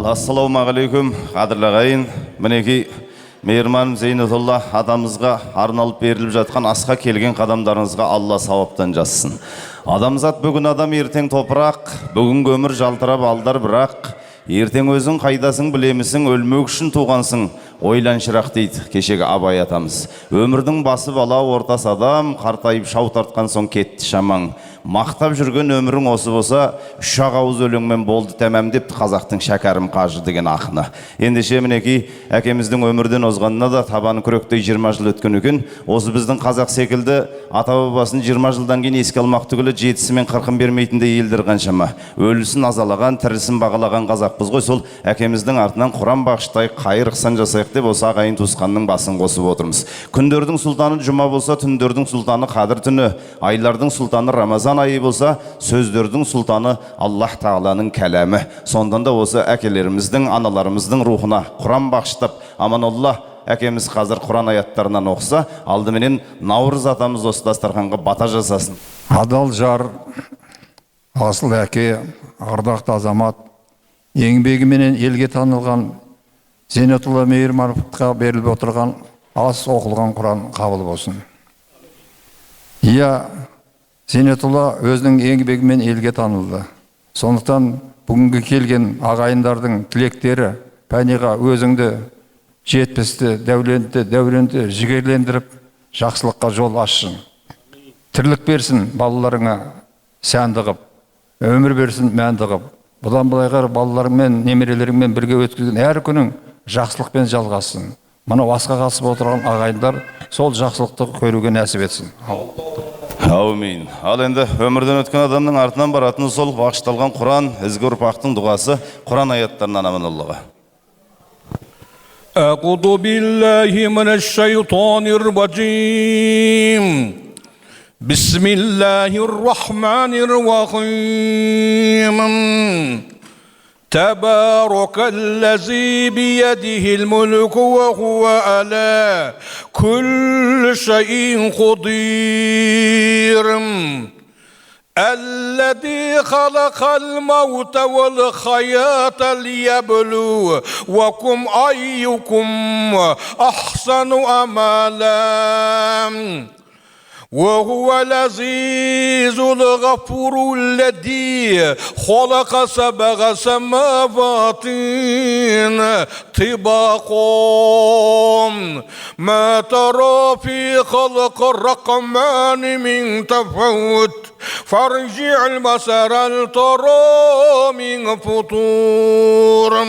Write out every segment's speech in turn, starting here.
Ассалаумағалейкум, қадірлі ағайын. Мінекей мейірман Зейнетолла атамызға арналып беріліп жатқан асқа келген қадамдарыңызға Алла сауаптан жазсын. Адамзат бүгін адам, ертең топырақ, бүгінгі өмір жалтырап алдар бірақ, ертең өзің қайдасың білемісің, өлмек үшін туғансың, ойлан шырақ дейді кешегі Абай атамыз. Өмірдің басы бала, ортасы адам, қартайып шау тартқан соң кетті шамаң. Мақтап жүрген өмірің осы болса, үш-ақ ауыз өлеңмен болды тәмам депті қазақтың Шәкәрім қажы деген ақыны. Ендеше мінекей әкеміздің өмірден озғанына да табаны күректей 20 жыл өткен екен. Осы біздің қазақ секілді ата-бабасын 20 жылдан кейін еске алмақ түгілі 7-сі мен 40-ын бермейтіндей елдер қаншама. Өлісін азалаған, тірісін бағалаған қазақпыз ғой. Сол әкеміздің артынан Құран бағыштай қайыр ықсан жасайық деп осы ағайын туысқанның басын қосып отырмыз. Күндердің сұлтаны жұма болса, түндердің сұлтаны қадір түні, айлардың сұлтаны Рамазан айы болса, сөздердің сұлтаны Аллах Тағаланың кәләмі. Сондан да осы әкелеріміздің, аналарымыздың рухына Құран бағыштап, Аманолла әкеміз қазір Құран аяттарынан оқыса, алдыменен Наурыз атамыз осы дастарханға бата жасасын. Адал жар, асыл әке, ардақты азамат, еңбегіменен елге танылған Зейнетолла Мейірмановқа беріліп отырған ас оқылған Құран қабыл болсын. Иә, Зейнетолла өзінің еңбегімен елге танылды. Сондықтан бүгінгі келген ағайындардың тілектері пәниға өзіңді жетпісті, дәуренді жігерлендіріп, жақсылыққа жол ашсын. Тірлік берсін балаларыңа сәнді қып, өмір берсін мәнді қып. Бұдан былайғы балаларыңмен, немерелеріңмен бірге өткізген әр күнің жақсылықпен жалғасын. Мына асқа қатысып отырған ағайындар сол жақсылықты көруге нәсіп етсін. Аумин. Ал енді өмірден өткен адамның артынан баратыны сол бағышталған Құран, ізгі ұрпақтың дұғасы Құран аяттарынан Аманоллаға. أعوذ بالله من الشيطان الرجيم بسم الله الرحمن الرحيم تبارك الذي بيده الملك وهو على كل شيء قدير الذي خلق الموت والحياة ليبلوكم أيكم أحسن عملا وهو العزيز الغفور الذي خلق سبع سماوات طباقا ما ترى في خلق الرحمن من تفاوت فارجع البصر هل ترى من فطور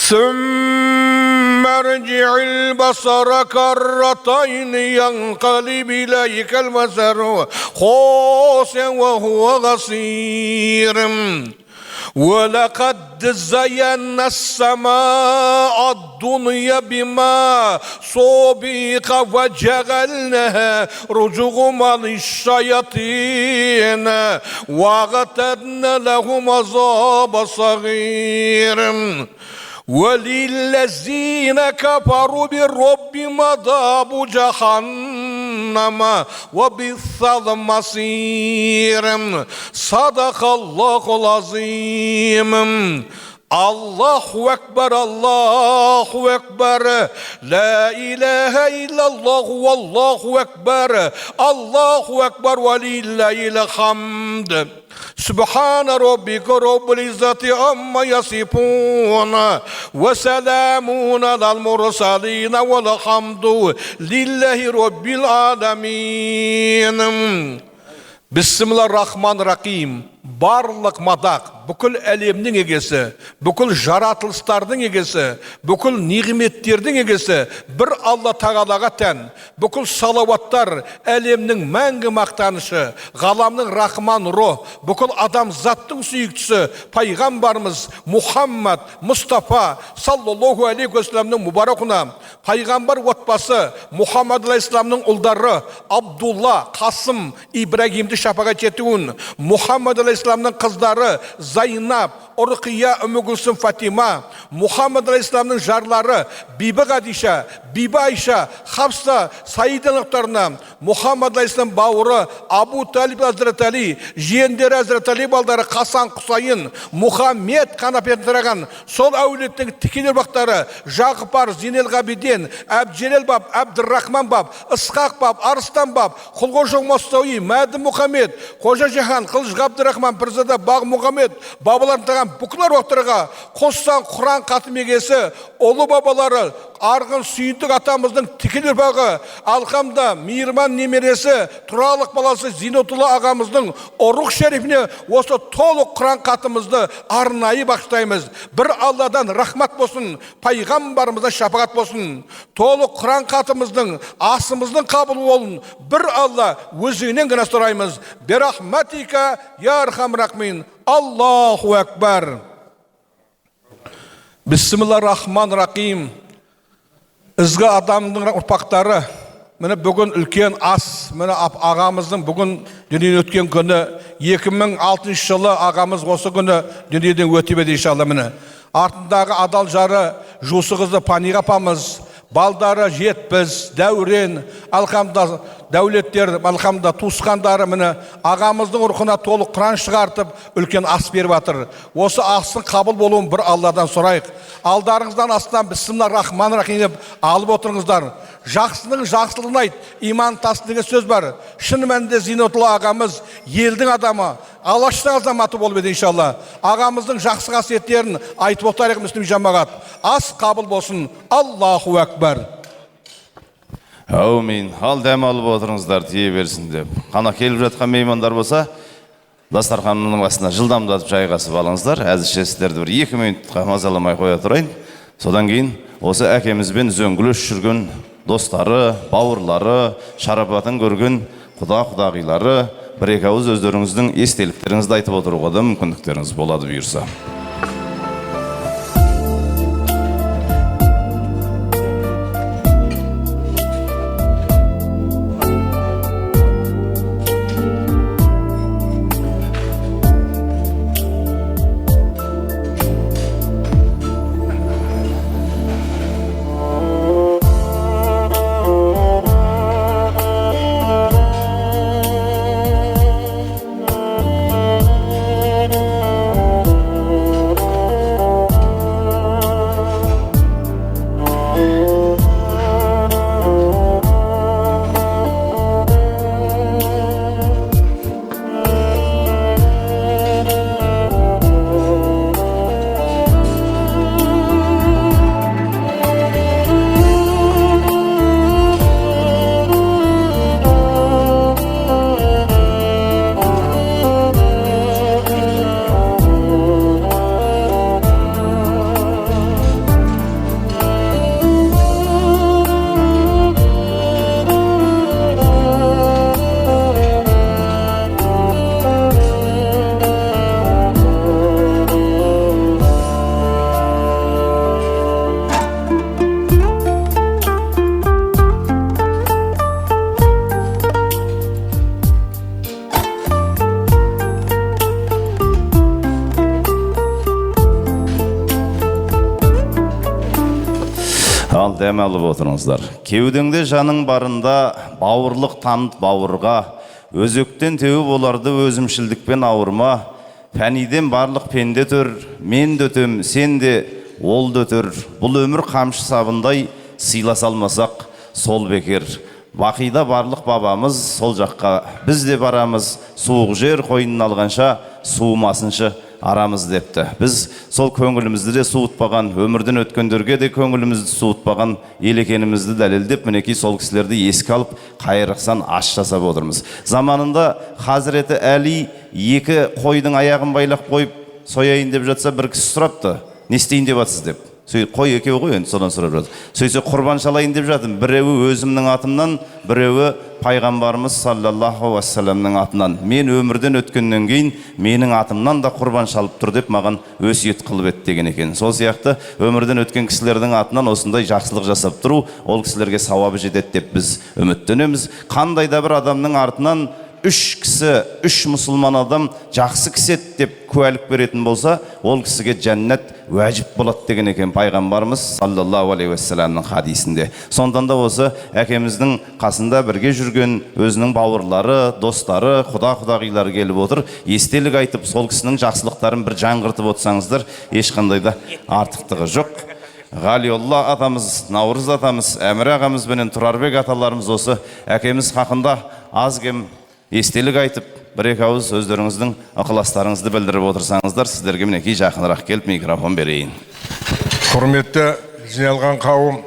ثم ارجع البصر كرتين ينقلب إليك البصر خاسئا وهو غصير ولقد زينا السماء الدنيا بما صبيق وجعلناها رجوما للشياطين واعتدنا لهم عذاب صغير وللذين كفروا بالرب مذاب جهنم وبئس المصير صدق الله العظيم الله أكبر الله أكبر لا إله إلا الله والله أكبر الله أكبر ولله الحمد سبحان ربك رب العزة عما يصفون وسلام على المرسلين والحمد لله رب العالمين بسم الله الرحمن الرحيم барлық мадақ, бүкіл әлемнің егесі, бүкіл жаратылыстардың егесі, бүкіл nimetтердің егесі бір Алла Тағалаға тән. Бүкіл салауаттар әлемнің мәңгі мақтанышы, ғаламның рахман рух, бүкіл адамзаттың сүйіктісі пайғамбарымыз Мұхаммад Мұстафа саллаллаху алейхи уассаламның мұбаракына, пайғамбар отбасы Мұхаммад алейхиссаламның ұлдары Абдулла, Қасым, Ибрагимді шапағат етуін, Мұхаммад алейхиссаламның қыздары Зайнап, Урқия, Үмігүлсім, Фатима, Мұхаммад алейхиссаламның жарлары Бибі Ғадиша, Бибі Айша, Хапса, Саидалықтарына, Мұхаммад алейхиссалам бауыры Абу Талиб Азрат Али, жиендері Азрат Али балдары Қасан, Құсайын, Мұхаммед қанапетін тұраған сол әулеттің тікелер бақтары Жағыпар, Зинел Ғабиден, Әбджелел баб, Әбдіррахман баб, Исқақ баб, Арыстан баб, Құлғожоң Мостауи, Мәді Мұхаммед, Қожа Жахан, Қылыш Ғабдыррахман, Пірзада Баг Мұхаммед, бабаларын таған бүкілер уақыттарға қоссаң Құран қатым егесі, олы бабалары, арғын сүйіндік атамыздың тікелер бағы, алқамда мейірман немересі, тұралық баласы Зинотулла ағамыздың ұруқ шерифіне осы толық Құран қатымызды арнайы бақштаймыз. Бір Алладан рахмат болсын, пайғамбарымыздан шапағат болсын. Толық Құран қатымыздың асымыздың қабыл болын. Бір Алла өзінен ғана сұраймыз. Берахматика я архам рахмин. Аллаху акбар. Бисмиллахир-рахманир-рахим. Ізгі адамдың ұрпақтары, міне бүгін үлкен ас, міне ағамыздың бүгін дүниеден өткен күні, 2006 жылы ағамыз осы күні дүниеден өтіп еді иншалла. Міне артындағы адал жары Жусы қызы Паниға апамыз, балдары Жетпіс, Дәурен, алхамда дәулеттер, алхамда туысқандары міне ағамыздың ұрқына толық Құран шығартып, үлкен ас беріп жатыр. Осы асын қабыл болуын бір Алладан сұрайық. Алдарыңыздан астынан бисмиллахир-рахманир-рахим деп алып отырыңыздар. Жақсының жақсылығын айт, иман тасын деген сөз бар. Шын мәнінде Зинотулла ағамыз елдің адамы, Алаштың азаматы болып еді иншалла. Ағамыздың жақсы қасиеттерін айтып отырайық мүслим жамағат. Ас қабыл болсын. Аллаху акбар. Әумин. Ал дәм алып отырыңыздар, тие берсін деп. Қана келіп жатқан меймандар болса, дастарханның басына жылдамдатып жайғасып алыңыздар. Әзірше сіздерді бір 2 минутқа мазаламай қоя тұрайын. Содан кейін осы әкемізбен үзеңгілес жүрген достары, бауырлары, шарапатын көрген құда-құдағилары бір-екі ауыз өздеріңіздің естеліктеріңізді айтып отыруға да мүмкіндіктеріңіз болады бұйырса. дәм алып отырыңыздар. Кеудеңде жаның барында, бауырлық таныт бауырға, өзектен теуіп оларды өзімшілдікпен ауырма. Фәниден барлық пенде төр, мен де өтем, сен де ол да өтер. Бұл өмір қамшы сабындай, сыйласа алмасақ, сол бекер. Бақида барлық бабамыз сол жаққа біз де барамыз, суық жер қойнын алғанша суымасыншы арамыз депті. Біз сол көңілімізді де суытпаған, өмірден өткендерге де көңілімізді суытпаған ел екенімізді дәлелдеп, мінекей сол кісілерді еске алып, қайырықсан аш жасап отырмыз. Заманында Хазіреті Әли екі қойдың аяғын байлап қойып, сояйын деп жатса, бір кісі сұрапты, не істейін деп жатсыз деп. Қой екеуі ғой, енді содан сұрап жатыр. Сөйтсе құрбан шалайын деп жатым. Біреуі өзімнің атымнан, біреуі пайғамбарымыз саллаллаху ассаламның атынан. Мен өмірден өткеннен кейін менің атымнан да құрбан шалып тұр деп маған өсиет қылып ет деген екен. Сол сияқты өмірден өткен кісілердің атынан осындай жақсылық жасап тұру, ол кісілерге сауабы жетеді деп біз үміттенеміз. Қандай да бір адамның артынан үш кісі, үш мұсылман адам жақсы кісі деп куәлік беретін болса, ол кісіге жәннат уәжіп болады деген екен пайғамбарымыз саллаллаху алейхи уассаламның хадисінде. Сондан да осы әкеміздің қасында бірге жүрген өзінің бауырлары, достары, құда-құдағилары келіп отыр. Естелік айтып, сол кісінің жақсылықтарын бір жаңғыртып отырсаңыздар, ешқандай да артықтығы жоқ. Ғалиолла атамыз, Наурыз атамыз, Әмір ағамыз бенен Тұрарбек аталарымыз осы әкеміз хақында аз кем естелік айтып, бір-екі ауыз өздеріңіздің ықыластарыңызды білдіріп отырсаңыздар, сіздерге мінекей жақынырақ келіп микрофон берейін. Құрметті жиналған қауым,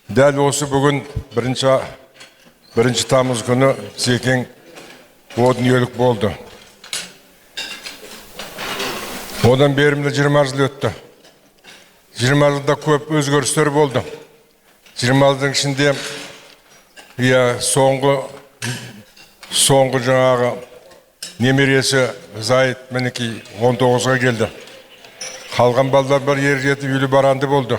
дәл осы бүгін бірінші тамыз күні Секең о дүниелік болды. Одан берімді 20 жыл өтті. 20 жылда көп өзгерістер болды. 20 жылдың ішінде соңғы жаңағы немересі Зайд мінекей 19-ға келді. Қалған балдар бір ер жетіп үйлі баранды болды.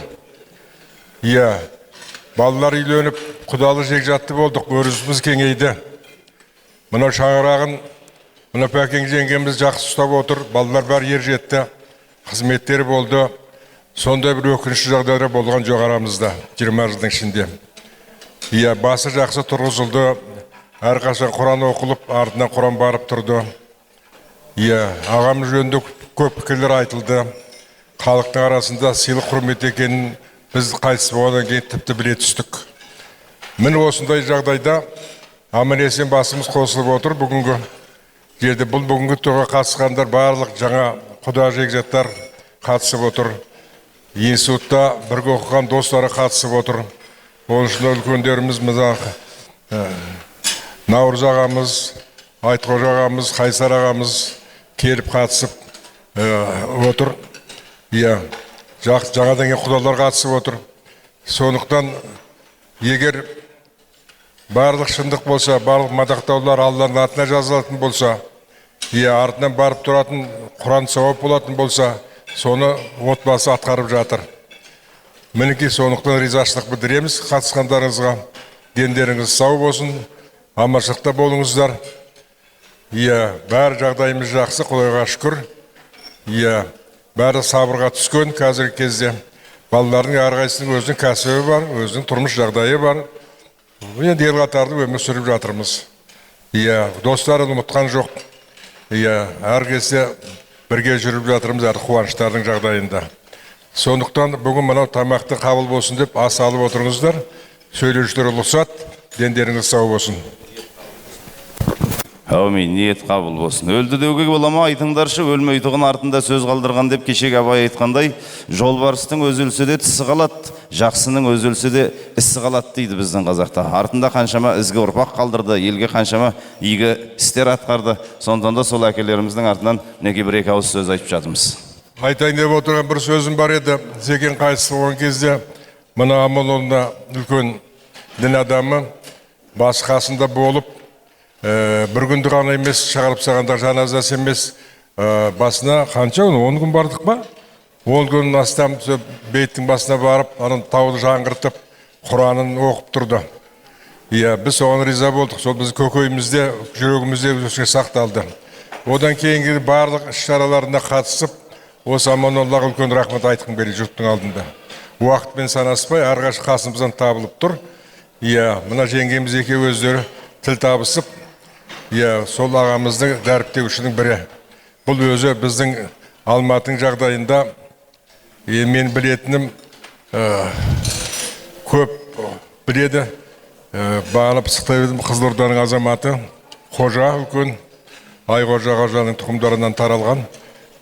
Балалар үйленіп, құдалы жекжатты болдық, өрісіміз кеңейді. Мұна шаңырағын, мұна Пәкең жеңгеміз жақсы ұстап отыр, балалар бар ер жетті, қызметтері болды. Сондай бір өкінішті жағдайлар болған жоқ арамызда 20 жылдың ішінде. Басы жақсы тұрғызылды. Әрқашан Құран оқылып, артынан Құран барып тұрды. Ағамыз жөнінде көп пікірлер айтылды. Халықтың арасында сыйлық құрмет екенін біз қайтыс болғаннан кейін тіпті біле түстік. Міне осындай жағдайда аман-есен басымыз қосылып отыр бүгінгі жерде. Бұл бүгінгі тойға қатысқандар барлық жаңа құда жекжаттар қатысып отыр. Институтта бірге оқыған достары қатысып отыр. Оның үшін үлкендеріміз Наурыз ағамыз, Айтқожа ағамыз, Қайсар ағамыз келіп қатысып отыр. Жаңадан кейін құдалар қатысып отыр. Сондықтан егер барлық шындық болса, барлық мадақтаулар Алланың атына жазылатын болса, артынан барып тұратын Құран сауап болатын болса, соны отбасы атқарып жатыр. Мінекей сондықтан ризашылық білдіреміз қатысқандарыңызға. Дендеріңіз сау болсын. Аманшылықта болыңыздар. Бәрі жағдайымыз жақсы, Құдайға шүкір. Бәрі сабырға түскен қазіргі кезде. Балалардың әрқайсының өзінің кәсібі бар, өзінің тұрмыс жағдайы бар. Енді ел қатарлы өмір сүріп жатырмыз. Достарын ұмытқан жоқ. Әр кезде бірге жүріп жатырмыз әр қуаныштардың жағдайында. Сондықтан бүгін мынау тамақты қабыл болсын деп ас алып отырыңыздар. Сөйлеушілер ұлықсат, дендеріңіз сау болсын. Әумин, ниет қабыл болсын. Өлді деуге бола ма, айтыңдаршы, өлмейтұғын артында сөз қалдырған деп кешегі Абай айтқандай, жолбарыстың өзі өлсе де тісі қалады, жақсының өзі өлсе де ісі қалады дейді біздің қазақта. Артында қаншама ізгі ұрпақ қалдырды, елге қаншама игі істер атқарды. Сондықтан да сол әкелеріміздің артынан неге бір-екі ауыз сөз айтып жатырмыз. Айтайын деп отырған бір сөзім бар еді. Секең қайтыс болған кезде мына Аманұлына үлкен дін адамы басы қасында болып, бір күнді ғана емес, шығарып сағандар жаназасы емес, басына қанша күн, 10 күн бардық ба? 10 күн астам бейттің басына барып, тауды жаңғыртып, Құранын оқып тұрды. Біз соған риза болдық, сол біз көкейімізде, жүрегімізде сақталды. Одан кейінгі барлық іс-шараларына қатысып, осы Аманоллаға үлкен рахмет айтқым келеді жұрттың алдында. уақытпен санаспай әрқаш қасымыздан табылып тұр. Иә, мына жеңгеміз екеуі өздері тіл табысып, иә, сол ағамыздың дәріптеушінің бірі. Бұл өзі біздің Алматының жағдайында мен білетінім көп біледі. Бағана пысықтай едім, Қызылорданың азаматы Қожа үлкен Айқожа қожаның тұқымдарынан таралған.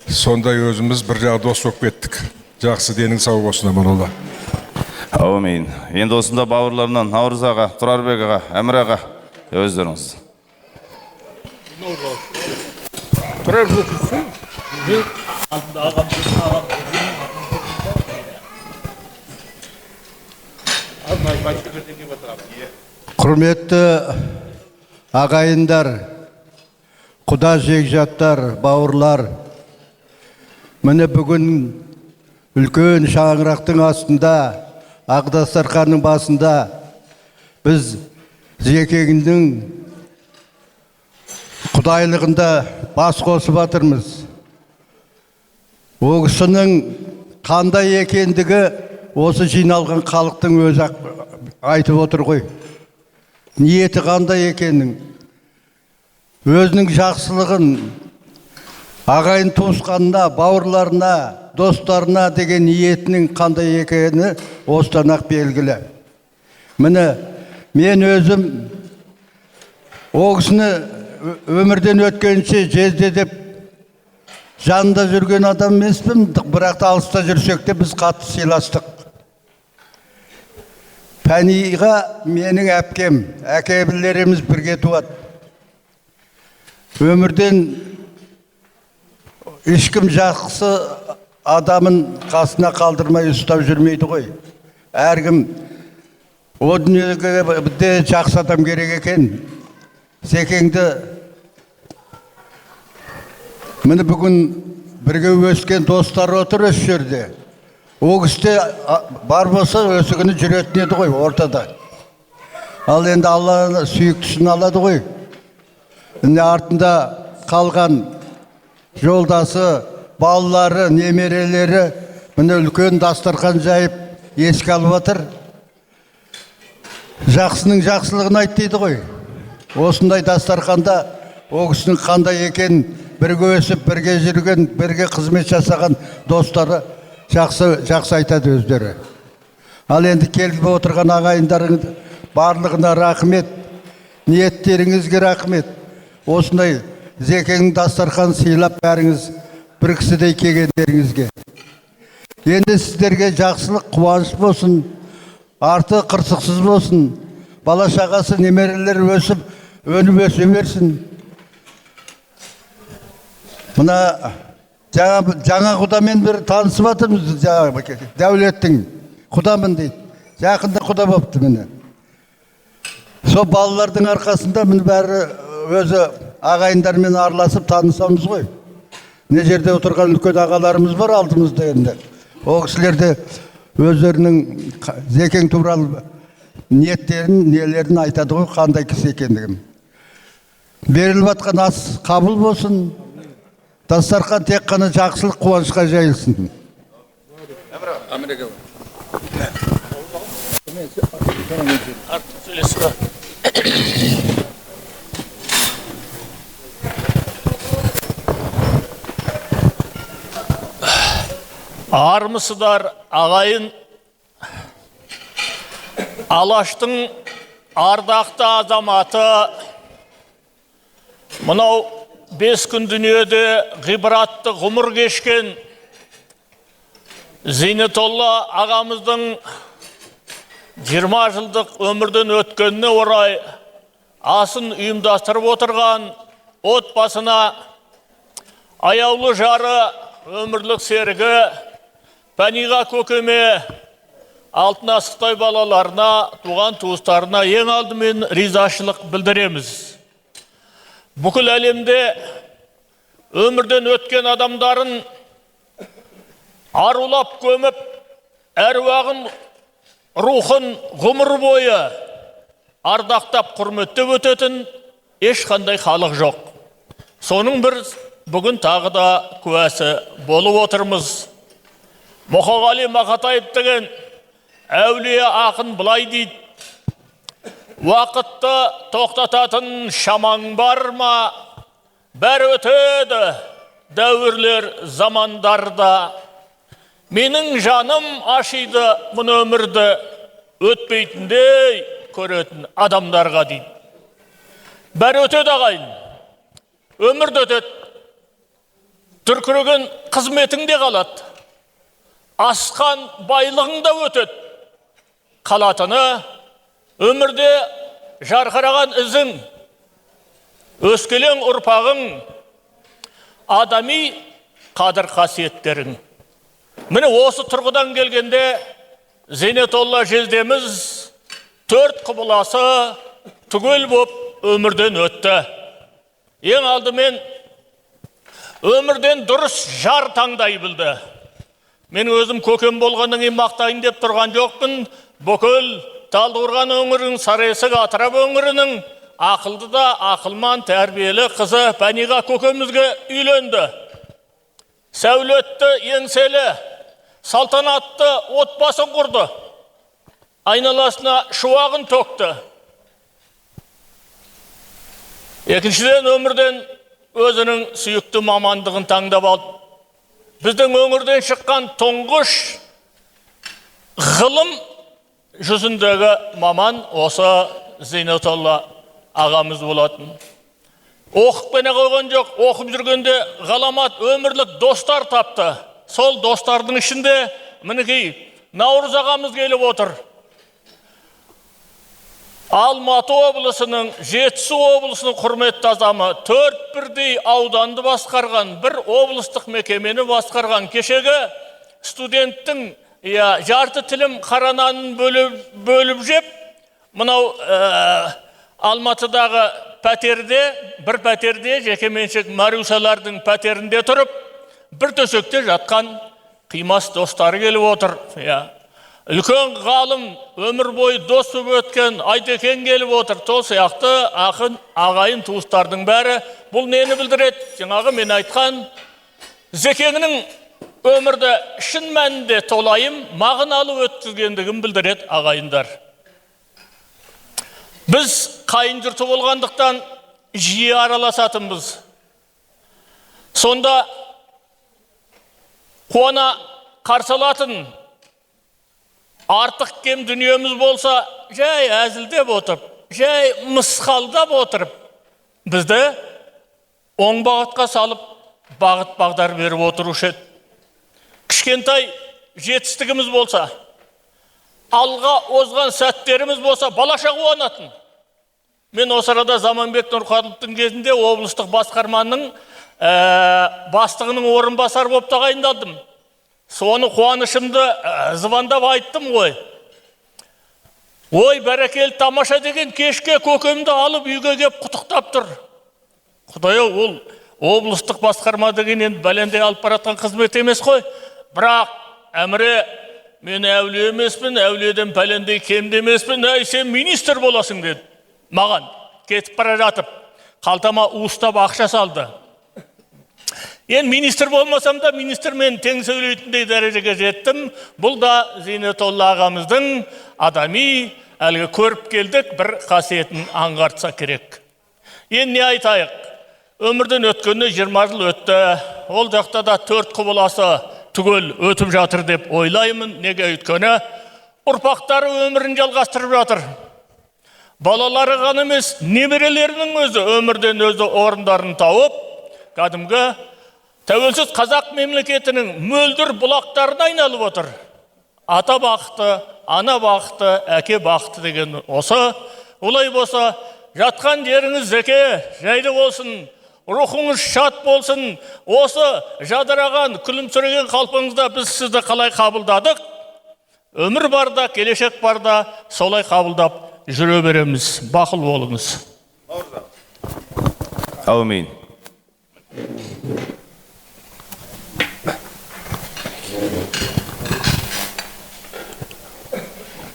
Сондай өзіміз бір жағы дос болып кеттік. Жақсы, денің сау болсын, аман алла. Әумин. Енді осында бауырларынан Наурыз аға, Тұрарбек аға, Әмір аға, өздеріңіз. Құрметті ағайындар, құда жекжаттар, бауырлар, міне бүгін үлкен шаңырақтың астында, Ақ-дастарханның басында біз Зекеңнің құдайлығында бас қосып жатырмыз. Ол кісінің қандай екендігі осы жиналған халықтың өзі айтып отыр ғой. Ниеті қандай екенін, өзінің жақсылығын ағайын туысқанына, бауырларына, достарына деген ниетінің қандай екені осыдан ақ белгілі. Міне, мен өзім ол кісіні өмірден өткенше жезде деп жанында жүрген адам емеспін, бірақ та алыста жүрсек те біз қатты сыйластық. Пәниға менің әпкем, әкелеріміз бірге туады. Өмірден ешкім жақсы адамын қасына қалдырмай ұстап жүрмейді ғой. Әркім о дүниеге жақсы адам керек екен. Зекеңді міне бүгін бірге өскен достар отыр осы жерде. Ол кісіде бар болса өсі күні жүретін еді ғой ортада. Ал енді Алла сүйіктісін алады ғой. Енді артында қалған жолдасы, балалары, немерелері міне үлкен дастархан жайып еске алып отыр. Жақсының жақсылығын айт дейді ғой. Осындай дастарханда ол кісінің қандай екенін бірге өсіп, бірге жүрген, бірге қызмет жасаған достары жақсы айтады өздері. Ал енді келіп отырған ағайындарың барлығына рахмет, ниеттеріңізге рахмет. Осындай Зекеңнің дастархан сыйлап бәріңіз бір кісідей келгендеріңізге. Енді сіздерге жақсылық, қуаныш болсын, арты қырсықсыз болсын, бала шағасы, немерелер өсіп, өніп өсе берсін. Мына жаңа құдамен бір танысып жатырмыз, Дәулеттің құдамын дейді. Жақында құда болыпты міне. Сол балалардың арқасында міне бәрі өзі ағайындармен араласып танысамыз ғой. Не жерде отырған үлкен ағаларымыз бар алдымызда енді. Ол кісілерде өздерінің Зекең туралы ниеттерін, нелерін айтады ғой, қандай кісі екендігін. Беріліп жатқан ас қабыл болсын, дастархан тек қана жақсылық, қуанышқа жайылсын. Армысыздар ағайын, Алаштың ардақты азаматы, мынау 5 күн дүниеде ғибратты ғұмыр кешкен Зейнетолла ағамыздың 20 жылдық өмірден өткеніне орай асын ұйымдастырып отырған отбасына, аяулы жары, өмірлік серігі, Пәниға көкеме, Алтын Асықтай балаларына, туған туыстарына ең алдымен ризашылық білдіреміз. Бүкіл әлемде өмірден өткен адамдарын арулап көміп, әруағын, рухын ғұмыр бойы ардақтап құрметтеп өтетін ешқандай халық жоқ. Соның бір бүгін тағы да куәсі болып отырмыз. Мұқағали Мақатаев деген әулие ақын былай дейді: уақытты тоқтататын шамаң бар ма? Бәрі өтеді, дәуірлер замандарда. Менің жаным ашиды мұны өмірді, өтпейтіндей көретін адамдарға дейді. Бәрі өтеді ағайын, өмірді өтеді. Дүркіреген қызметің де қалады, асқан байлығың да өтеді. Қалатыны өмірде жарқыраған ізің, өскелең ұрпағың, адами қадір қасиеттерің. Міне осы тұрғыдан келгенде Зейнетолла жездеміз 4 құбыласы түгел боп өмірден өтті. Ең алдымен өмірден дұрыс жар таңдай білді. Мен өзім көкем болғаннан кейін мақтайын деп тұрған жоқпын. Бүкіл Талдықорған өңірінің, Сарыесік Атырап өңірінің ақылды да ақылман тәрбиелі қызы Пәниға көкемізге үйленді. Сәулетті, еңселі, салтанатты отбасын құрды. Айналасына шуағын төкті. Екіншіден, өмірден өзінің сүйікті мамандығын таңдап алды. Біздің өңірден шыққан тұңғыш ғылым жүзіндегі маман осы Зейнетолла ағамыз болатын. Оқып пене қойған жоқ, оқып жүргенде ғаламат өмірлік достар тапты. Сол достардың ішінде мінекей Наурыз ағамыз келіп отыр. Алматы облысының, Жетісу облысының құрметті азамы, 4 бірдей ауданды басқарған, бір облыстық мекемені басқарған, кешегі студенттің жарты тілім қарананын бөліп жеп, мынау Алматыдағы пәтерде, бір пәтерде, жекеменшік Марусалардың пәтерінде тұрып, бір төсекте жатқан қимас достары келіп отыр. Үлкен ғалым, өмір бойы дос болып өткен Айтекен келіп отыр. Сол сияқты ақын, ағайын, туыстардың бәрі. Бұл нені білдіреді? Жаңағы мен айтқан Зекеңнің өмірді шын мәнінде толайым, мағыналы өткізгендігін білдіреді ағайындар. Біз қайын жұрты болғандықтан жиі араласатынбыз. Сонда қуана қарсы алатын артық кем дүниеміз болса, жай әзілдеп отырып, жай мысқалдап отырып, бізді оң бағытқа салып, бағыт-бағдар беріп отырушы еді. Кішкентай жетістігіміз болса, алға озған сәттеріміз болса, балаша қуанатын. Мен осы арада Заманбек Нұрқадыловтың кезінде облыстық басқарманың бастығының орынбасары болып тағайындалдым. Соны қуанышымды звондап айттым ғой. Ой, бәрекелді, тамаша деген кешке көкемді алып үйге кеп құттықтап тұр. Құдай-ау, ол облыстық басқарма деген енді бәлендей алып баратқан қызмет емес қой. Бірақ әміре, мен әулие емеспін, әулиеден бәлендей кемде емеспін, сен министр боласың деді. Маған кетіп бара жатып, қалтама уыстап ақша салды. Енді министр болмасам да, министрмен тең сөйлейтіндей дәрежеге жеттім. Бұл да Зейнетолла ағамыздың адами, әлгі көріп келдік, бір қасиетін аңғартса керек. Енді не айтайық? Өмірден өткенде 20 жыл өтті. Ол жақта да 4 құбыласы түгел өтіп жатыр деп ойлаймын. Неге өйткені? Ұрпақтары өмірін жалғастырып жатыр. Балалары ғана емес, немерелерінің өзі өмірден өзі орындарын тауып, кәдімгі тәуелсіз қазақ мемлекетінің мөлдір бұлақтарына айналып отыр. Ата бақыты, ана бақыты, әке бақыты деген осы. Олай болса, жатқан жеріңіз зеке, жайлы болсын, рухыңыз шат болсын. Осы жадыраған, күлімсіреген қалпыңызда біз сізді қалай қабылдадық? Өмір барда, келешек барда, солай қабылдап жүре береміз. Бақыл болыңыз. Әумин.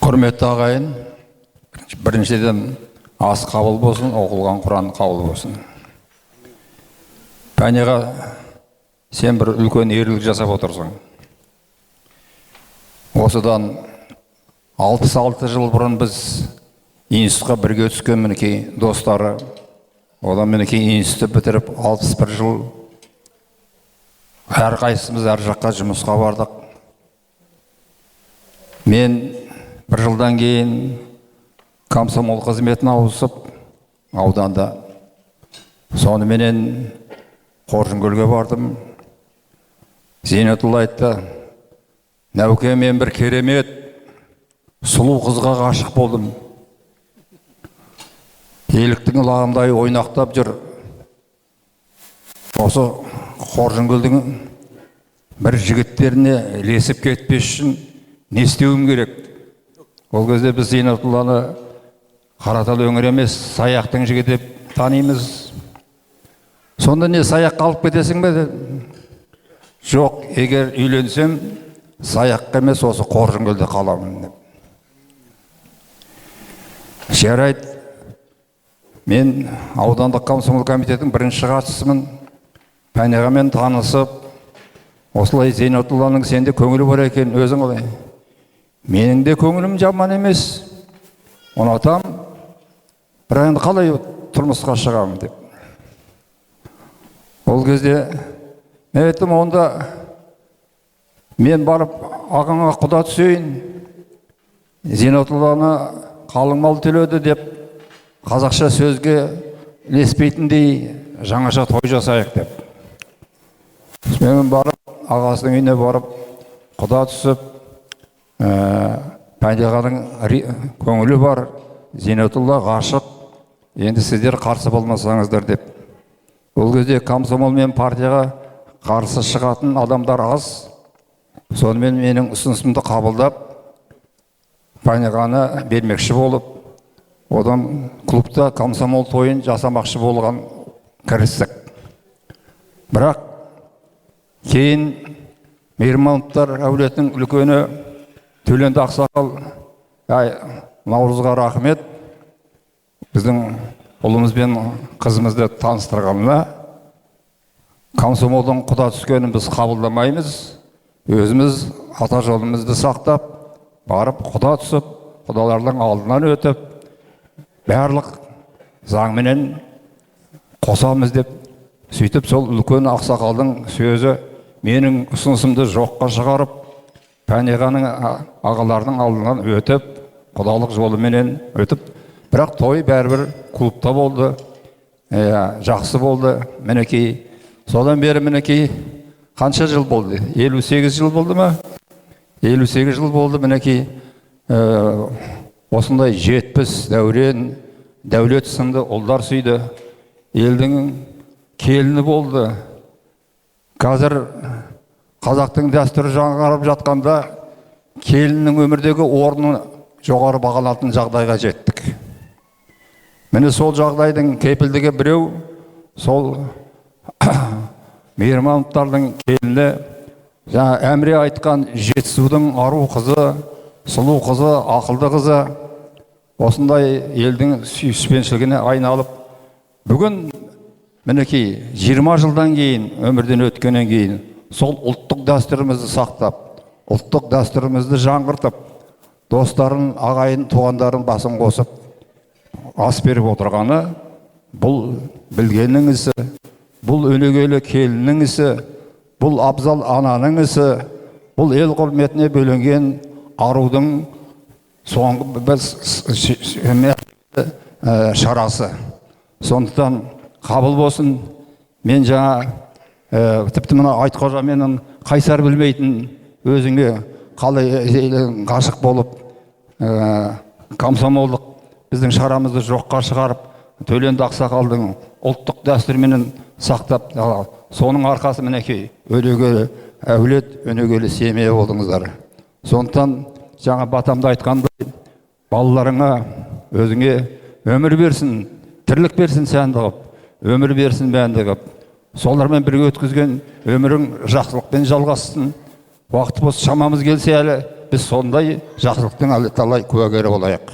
Құрметті ағайын, біріншіден ас қабыл болсын, оқылған Құран қабыл болсын. Пәниға, сен бір үлкен ерлік жасап отырсың. Осыдан 66 жыл бұрын біз институтқа бірге түскен мінекей достары. Одан мінекей институт бітіріп 61 жыл әрқайсымыз әр жаққа жұмысқа бардық. Мен бір жылдан кейін комсомол қызметіне ауысып ауданда. Соныменен Қоржынкөлге бардым. Зейнетулла айтты: "Нәуке, мен бір керемет сұлу қызға ғашық болдым. Еліктің лағындай ойнақтап жүр. Осы Қоржынкөлдің бір жігіттеріне ілесіп кетпес үшін не істеуім керек?" Ол кезде біз Зейнетулланы Қаратал өңірі емес, Саяқтың жігіті деп танимыз. Сонда не, Саяққа алып кетесің бе? Жоқ, егер үйленсем, Саяққа емес, осы Қоржынкөлде қаламын деп. Жарайды, мен аудандық комсомол комитетінің бірінші хатшысымын. Пәнеғамен танысып, осылай Зейнетулланың сенде көңілі бар екен, өзің олай. Менің де көңілім жаман емес, ұнатам, бірақ енді қалай тұрмысқа шығамын деп. Ол кезде мен айттым: "Онда мен барып ағаңа құда түсейін, Зейнетулланы қалың мал төледі деп қазақша сөзге ілеспейтіндей жаңаша той жасайық" деп. Мен барып, ағасының үйіне барып, құда түсіп, Пәнеғаның көңілі бар, Зейнетулла ғашық, енді сіздер қарсы болмасаңыздар деп. Ол кезде комсомол мен партияға қарсы шығатын адамдар аз. Сонымен менің ұсынысымды қабылдап, Пәнеғаны бермекші болып, одан клубта комсомол тойын жасамақшы болған кірістік. Бірақ кейін Мейірмановтар әулетінің үлкені Төленді Ақсақал: "Наурызға рахмет, біздің ұлымыз бен қызымызды таныстырғанына. Комсомолдың құда түскенін біз қабылдамаймыз. Өзіміз ата жолымызды сақтап, барып құда түсіп, құдалардың алдынан өтіп, барлық заңменен қосамыз" деп. Сөйтіп, сол үлкен ақсақалдың сөзі менің ұсынысымды жоққа шығарып, Пәнеғаның ағаларының алдынан өтіп, құдалық жолыменен өтіп, бірақ той бәрібір клубта болды, жақсы болды. Мінекей, содан бері мінекей қанша жыл болды? 58 жыл болды ма? 58 жыл болды. Мінекей осындай 70 дәурен, дәулет сынды ұлдар сүйді. Елдің келіні болды. Қазір қазақтың дәстүрі жаңарып жатқанда келіннің өмірдегі орны жоғары бағаланатын жағдайға жеттік. Міне сол жағдайдың кепілдігі біреу, сол Мейірмановтардың келіні, Әміре айтқан Жетісудың ару қызы, сұлу қызы, ақылды қызы, осындай елдің сүйіспеншілігіне айналып, бүгін мінекей 20 жылдан кейін, өмірден өткеннен кейін, сол ұлттық дәстүрімізді сақтап, ұлттық дәстүрімізді жаңғыртып, достарын, ағайын, туғандарын басын қосып, ас беріп отырғаны, бұл білгеннің ісі, бұл өнегелі келіннің ісі, бұл абзал ананың ісі, бұл ел құрметіне бөленген арудың соңғы шарасы. Сондықтан қабыл болсын. Мен жаңа тіпті мына Айтқожа менің қайсар білмейтін, өзіңе қалай ғашық болып, комсомолдық біздің шарамызды жоққа шығарып, Төленді Ақсақалдың ұлттық дәстүрменен сақтап, соның арқасы мінекей өнегелі әулет, өнегелі семья болдыңыздар. Сондықтан жаңа батамда айтқандай, балаларыңа, өзіңе өмір берсін, тірлік берсін сәнді қып, өмір берсін мәнді қып. Солармен бірге өткізген өмірің жақсылықпен жалғассын. Уақыт болса, шамамыз келсе әлі, біз сондай жақсылықтың әлі талай куәгері болайық.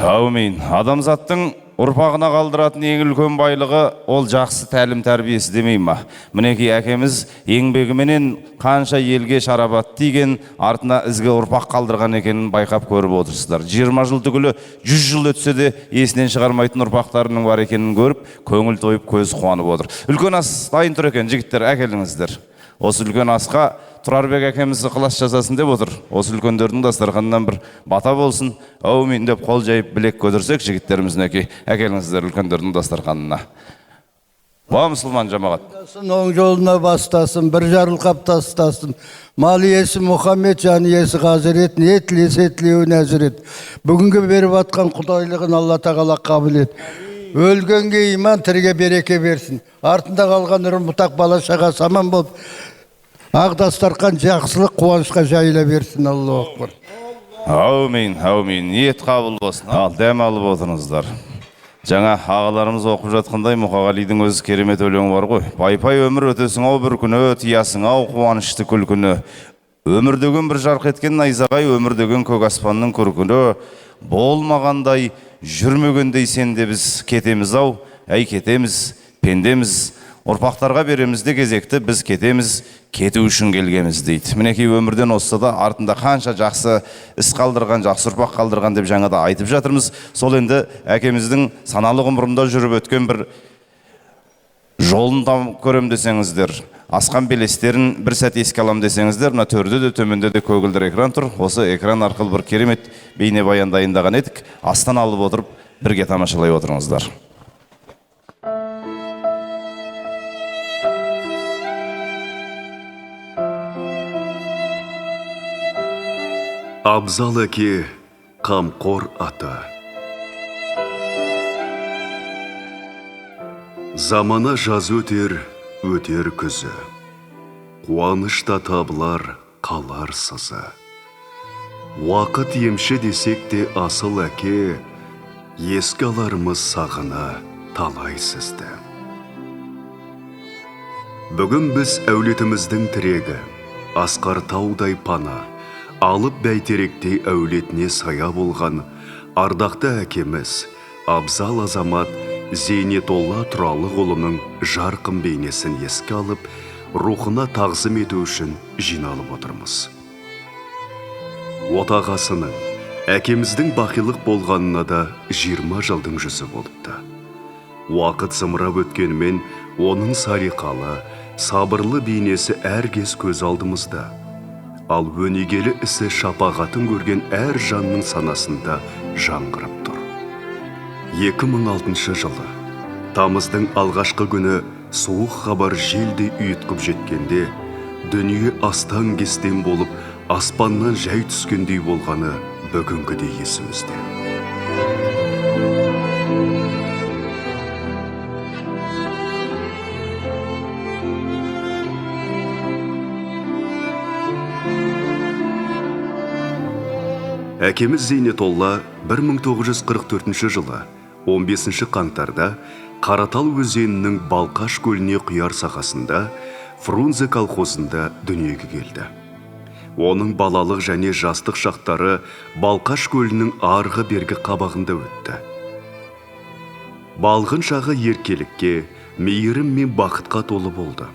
Әумин. Адамзаттың ұрпағына қалдыратын ең үлкен байлығы ол жақсы тәлім тәрбиесі демей ма? Мінекей әкеміз еңбегіменен қанша елге шарапат тиген, артына ізгі ұрпақ қалдырған екенін байқап көріп отырсыздар. 20 жыл түгілі 100 жыл өтсе де есінен шығармайтын ұрпақтарының бар екенін көріп, көңіл тойып көз қуанып отыр. Үлкен ас дайын тұр екен, жігіттер, әкеліңіздер. Осы үлкен асқа Тұрарбек әкеміз ықылас жасасын деп отыр. Осы үлкендердің дастарханынан бір бата болсын. Әумин деп қол жайып білек көтерсек, жігіттеріміз мінекей, әкеліңіздер үлкендердің дастарханына. Ба мұсылман жамағат. Оң жолына бастасын, бір жарылқап тастасын. Мал иесі Мұхаммед, жан иесі Хазірет, ниет тілесе тілеуін әзірет. Бүгінгі беріп атқан құдайлығын Алла тағала қабыл ет. Өлгенге иман, тірге береке берсін. Артында қалған ұрын-бұтақ бала шаға саман болып, ақ дастархан жақсылық қуанышқа жайыла берсін. Аллаху акбар. Әумин, әумин. Ниет қабыл болсын. Ал, дәм алып отырыңыздар. Жаңа ағаларымыз оқып жатқандай Мұқағалидың өзі керемет өлеңі бар ғой. Пай-пай өмір өтесің ау бір күні, тиясың ау қуанышты күлкіні. Өмір деген бір жарқ еткен найзағай, өмір деген көк аспанның көркіні. Болмағандай, жүрмегендей сенде біз кетеміз ау, әй кетеміз, пендеміз. Ұрпақтарға беремізде кезекті, біз кетеміз, кету үшін келгеміз дейді. Мінекей өмірден осса да артында қанша жақсы іс қалдырған, жақсы ұрпақ қалдырған деп жаңада айтып жатырмыз. Сол енді әкеміздің саналы ғұмырында жүріп өткен бір жолын көрем десеңіздер, асқан белестерін бір сәт еске алам десеңіздер, мына төрде де төменде де көгілдір экран тұр. Осы экран арқылы бір керемет бейнебаян дайындаған едік. Астан алып отырып, бірге тамашалай отырыңыздар. Абзал әке қамқор ата. Замана жаз өтер, өтер күзі. Қуанышта табылар, қалар сызы. Уақыт емші десек те асыл әке, ескі аларымыз сағына талай сізді. Бүгін біз әулетіміздің тірегі, асқар таудай пана, алып бәйтеректей әулетіне сая болған ардақты әкеміз Абзал азамат Зейнетолла Тұралықұлының жарқын бейнесін еске алып, рухына тағзым ету үшін жиналып отырмыз. Отағасының, әкеміздің бақилық болғанына да 20 жылдың жүзі болыпты. Уақыт зымырап өткенімен оның салиқалы, сабырлы бейнесі әркез көз алдымызда. Ал өнегелі ісі шапағатын көрген әр жанның санасында жаңғырып тұр. 2006 жылы, тамыздың алғашқы күні суық хабар желдей үйіткіп жеткенде, дүние астан кестен болып, аспаннан жай түскендей болғаны бүгінгідей есімізде. Әкеміз Зейнетолла 1944 жылы 15 қаңтарда Қаратал өзенінің Балқаш көліне құяр сағасында Фрунзе колхозында дүниеге келді. Оның балалық және жастық шақтары Балқаш көлінің арғы бергі қабағында өтті. Балғын шағы еркелікке, мейірім мен бақытқа толы болды.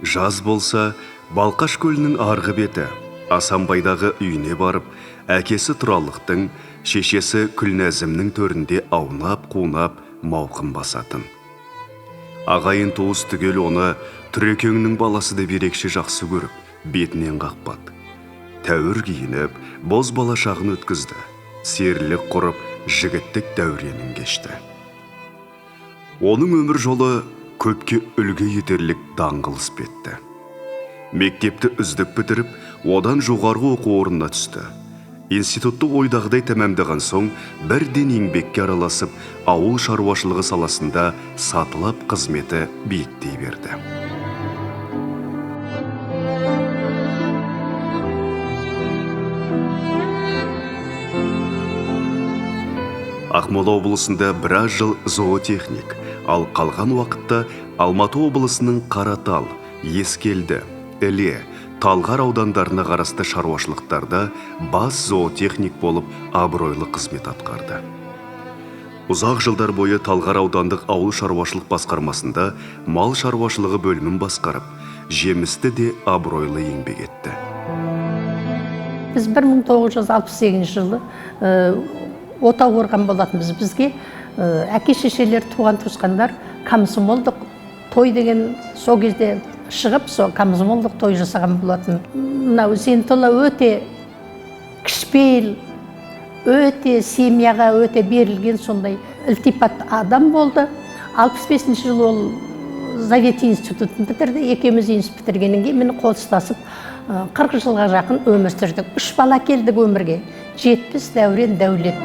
Жаз болса, Балқаш көлінің арғы беті Асанбайдағы үйіне барып, әкесі Тұралықтың, шешесі Күлнәзімнің төрінде аунап-қунап мауқын басатын. Ағайын туыс түгел оны Түрекеңнің баласы деп ерекше жақсы көріп, бетінен қақпады. Тәуір киініп, боз бала шағын өткізді. Серілік құрып, жігіттік дәуренін кешті. Оның өмір жолы көпке үлгі етерлік даңғыл іспетті. Мектепті үздік бітіріп, одан жоғарғы оқу орнына түсті. Институтты ойдағыдай тәмамдаған соң, бірден еңбекке араласып, ауыл шаруашылығы саласында сатылап қызметі биіктей берді. Ақмола облысында біраз жыл зоотехник, ал қалған уақытта Алматы облысының Қаратал, Ескелді, Іле, Талғар аудандарына қарасты шаруашылықтарда бас зоотехник болып абыройлы қызмет атқарды. Ұзақ жылдар бойы Талғар аудандық ауыл шаруашылық басқармасында мал шаруашылығы бөлімін басқарып, жемісті де абыройлы еңбек етті. Біз 1968 жылы отау құрған болатынбыз. Бізге әке-шешелер, туған-туысқандар комсомолдық той деген сол кезде шығып, сол комсомолдық той жасаған болатын. Мынау Зейнетолла өте кішіпейіл, өте семьяға өте берілген сондай ілтипат адам болды. 65 жылы ол Завет институтын бітірді. Екеуміз институт бітіргеннен кейін мені қол ұстасып 40 жылға жақын өмір сүрдік. 3 бала келдік өмірге. Жетпіс Дәурен, Дәулет.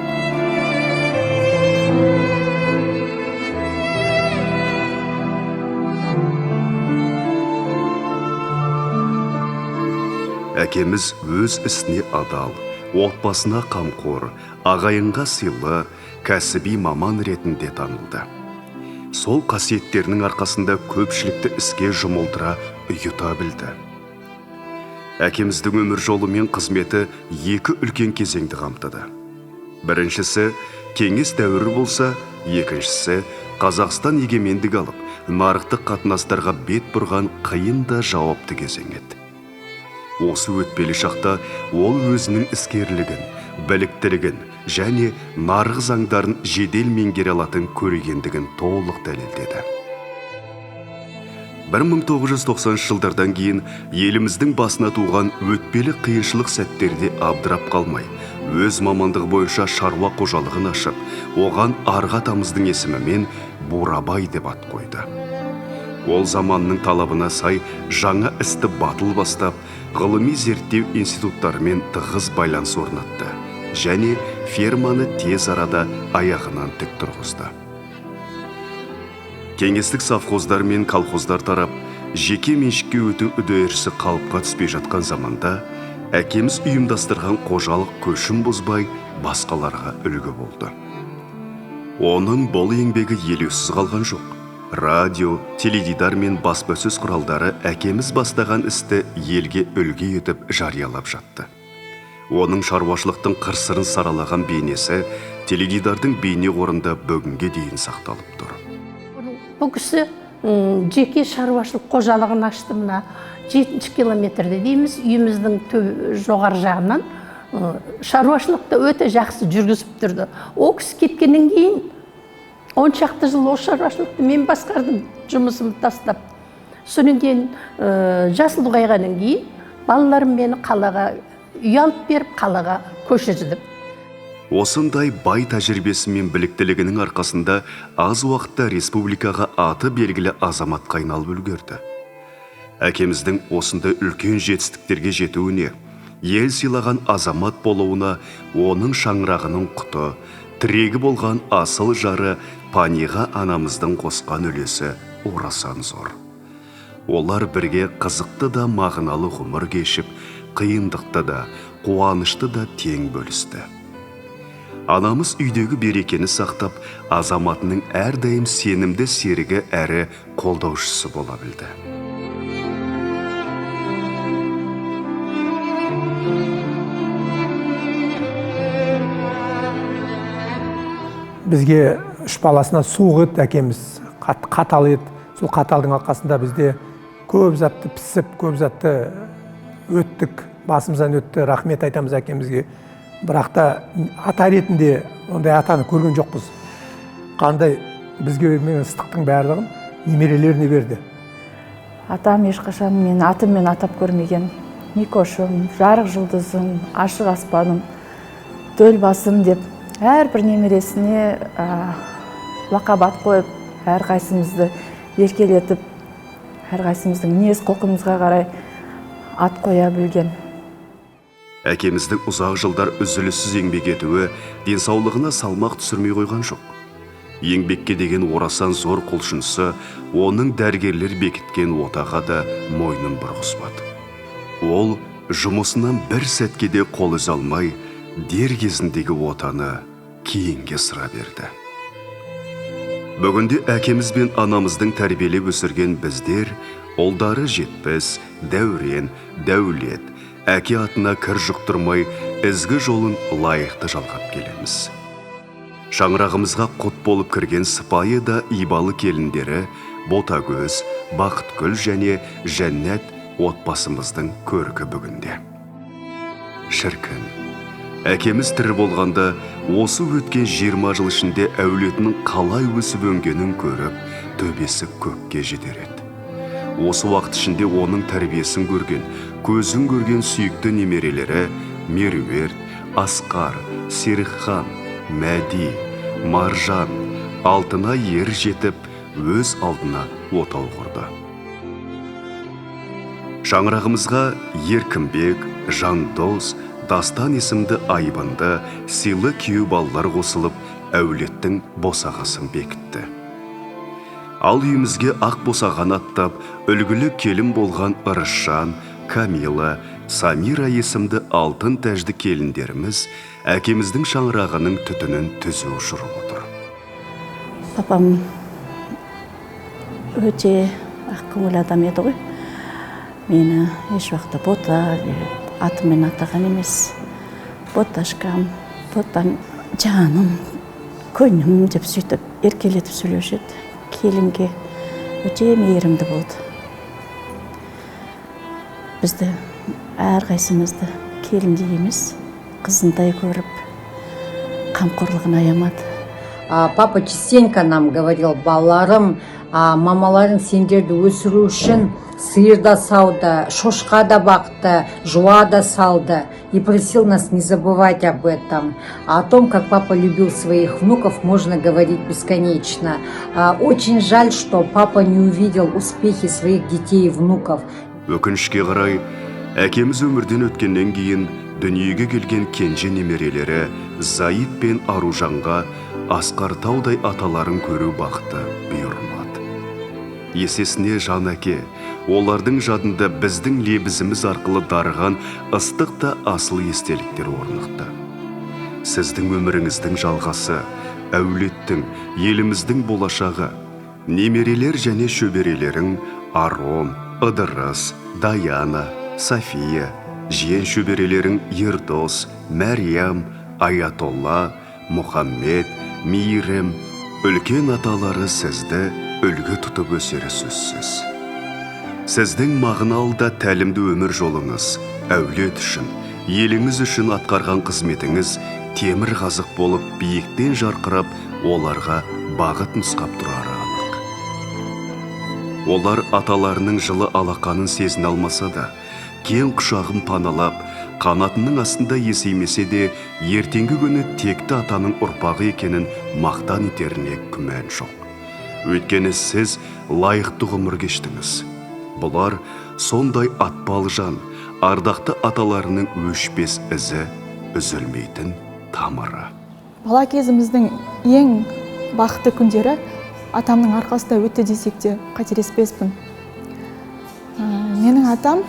Әкеміз өз ісіне адал, отбасына қамқор, ағайынға сыйлы, кәсіби маман ретінде танылды. Сол қасиеттерінің арқасында көпшілікті іске жұмылдыра ұйыта білді. Әкеміздің өмір жолы мен қызметі екі үлкен кезеңді қамтыды. Біріншісі кеңес дәуірі болса, екіншісі Қазақстан егемендік алып, нарықтық қатынастарға бет бұрған қиын да жауапты кезең еді. Осы өтпелі шақта ол өзінің іскерлігін, біліктілігін және нарық заңдарын жедел меңгере алатын көрегендігін толық дәлелдеді. 1990 жылдардан кейін еліміздің басына туған өтпелі қиыншылық сәттерде абдырап қалмай, өз мамандығы бойынша шаруа қожалығын ашып, оған Арға Атамыздың есімімен Бурабай деп ат қойды. Ол заманның талабына сай жаңа істі батыл бастап, ғылыми зерттеу институттарымен тығыз байланыс орнатты және ферманы тез арада аяғынан тік тұрғызды. Кеңестік совхоздар мен колхоздар тарап, жеке меншікке өту үдерісі қалыпқа түспей жатқан заманда, әкеміз ұйымдастырған қожалық көшін бұзбай басқаларға үлгі болды. Оның бұл еңбегі елеусіз қалған жоқ. Радио, теледидар мен баспасөз құралдары әкеміз бастаған істі елге үлгі етіп жариялап жатты. Оның шаруашылықтың қыр-сырын саралаған бейнесі теледидардың бейне қорында бүгінге дейін сақталып тұр. Бұл кісі жеке шаруашылық қожалығын ашты. Мына 7 километрде дейміз, үйіміздің жоғары жағынан шаруашылықты өте жақсы жүргізіп тұрды. Ол кісі кеткеннен кейін 10 шақты жыл ол шаруашылықты мен басқардым, жұмысымды тастап. Содан кейін жасыл ұлғайғаннан кейін балаларым мені қалаға үй алып беріп, қалаға көшірді. Осындай бай тәжірибесі мен біліктілігінің арқасында аз уақытта республикаға аты белгілі азаматқа айналып үлгерді. Әкеміздің осындай үлкен жетістіктерге жетуіне, ел сыйлаған азамат болуына оның шаңырағының құты, тірегі болған асыл жары Паниға анамыздың қосқан үлесі орасан зор. Олар бірге қызықты да мағыналы ғұмыр кешіп, қиындықты да, қуанышты да тең бөлісті. Анамыз үйдегі берекені сақтап, азаматының әрдайым сенімді серігі әрі қолдаушысы бола білді. Бізге үш баласына суық еді әкеміз, қатал еді. Сол қаталдың арқасында бізде көп затты пісіп, көп затты өттік, басымыздан өтті, рахмет айтамыз әкемізге. Бірақ та ата ретінде ондай атаны көрген жоқпыз. Қандай бізге бермеген ыстықтың барлығын немерелеріне берді. Атам ешқашан мен атыммен атап көрмеген. Никошым, жарық жұлдызым, ашық аспаным, төл басым деп әрбір немересіне лақап ат қойып, әрқайсымызды еркелетіп, әрқайсымыздың мінез құлқымызға қарай ат қоя білген. Әкеміздің ұзақ жылдар үзіліссіз еңбек етуі денсаулығына салмақ түсірмей қойған жоқ. Еңбекке деген орасан зор құлшынысы оның дәрігерлер бекіткен отаға да мойнын бұрғызбады. Ол жұмысынан бір сәтке де қол үзе алмай, дер кезіндегі отаны кейінге сыра берді. Бүгінде әкеміз бен анамыздың тәрбиелеп өсірген біздер, ұлдары жетпіс, Дәурен, Дәулет, әке атына кір жұқтырмай, ізгі жолын лайықты жалғап келеміз. Шаңырағымызға құт болып кірген сыпайы да ибалы келіндері Ботагөз, Бақытгүл және Жәннат отбасымыздың көркі бүгінде. Шіркін, әкеміз тірі болғанда осы өткен 20 жыл ішінде әулетінің қалай өсіп өнгенін көріп, төбесі көкке жетер еді. Осы уақыт ішінде оның тәрбиесін көрген, көзін көрген сүйікті немерелері Меруерт, Асқар, Серікхан, Мәди, Маржан, алтына ер жетіп, өз алдына отау құрды. Шаңырағымызға Еркінбек, Жандос, Дастан есімді айбынды, сыйлы күйеу балалар қосылып, әулеттің босағасын бекітті. Ал үйімізге ақ босаған аттап, үлгілі келін болған Ырысжан, Камила, Самира есімді алтын тәжді келіндеріміз әкеміздің шаңырағының түтінін түзу ұшырып отыр. Папам өте ақ көңіл адам еді ғой. Мені еш уақытта бота, атымен атаған емес. Боташкам, ботам, жаным, көңім деп сөйтіп, еркелетіп сөйлеуші еді. Келінге өте мейірімді болды. Бізді әрқайсымызды келіндей емес, қызындай көріп, қамқорлығын аямады. Папа частенько нам говорил: балаларым, мамаларың сендерді өсіру үшін сиыр да сауды, шошқа да бақты, жуа да салды. И просил нас не забывать об этом. О том, как папа любил своих внуков, можно говорить бесконечно. Очень жаль, что папа не увидел успехи своих детей и внуков. Өкінішке қарай, әкеміз өмірден өткеннен кейін дүниеге келген кенже немерелері Заид пен Аружанға Асқар таудай аталарын көру бақыты бұйырмады. Есесіне жан әке, олардың жадында біздің лебізіміз арқылы дарыған ыстық та асыл естеліктер орнықты. Сіздің өміріңіздің жалғасы, әулеттің, еліміздің болашағы, немерелер және шөберелерің Арон, Ыдырыс, Даяна, София, жиен шөберелерің Ердос, Мәриям, Аятолла, Мұхаммед, Мейірім, үлкен аталары сізді үлгі тұтып өсері сөзсіз. Сіздің мағыналы да тәлімді өмір жолыңыз, әулет үшін, еліңіз үшін атқарған қызметіңіз темір қазық болып биіктен жарқырап, оларға бағыт нұсқап тұрары анық. Олар аталарының жылы алақанын сезіне алмаса да, кең құшағын паналап, қанатының астында есеймесе де, ертеңгі күні текті атаның ұрпағы екенін мақтан етеріне күмән жоқ. Өйткені сіз лайықты ғұмыр кештіңіз. Бұлар сондай атпал жан, ардақты аталарының өшпес ізі, үзілмейтін тамыры. Бала кезіміздің ең бақытты күндері атамның арқасында өтті десек те қателеспеспін. Менің атам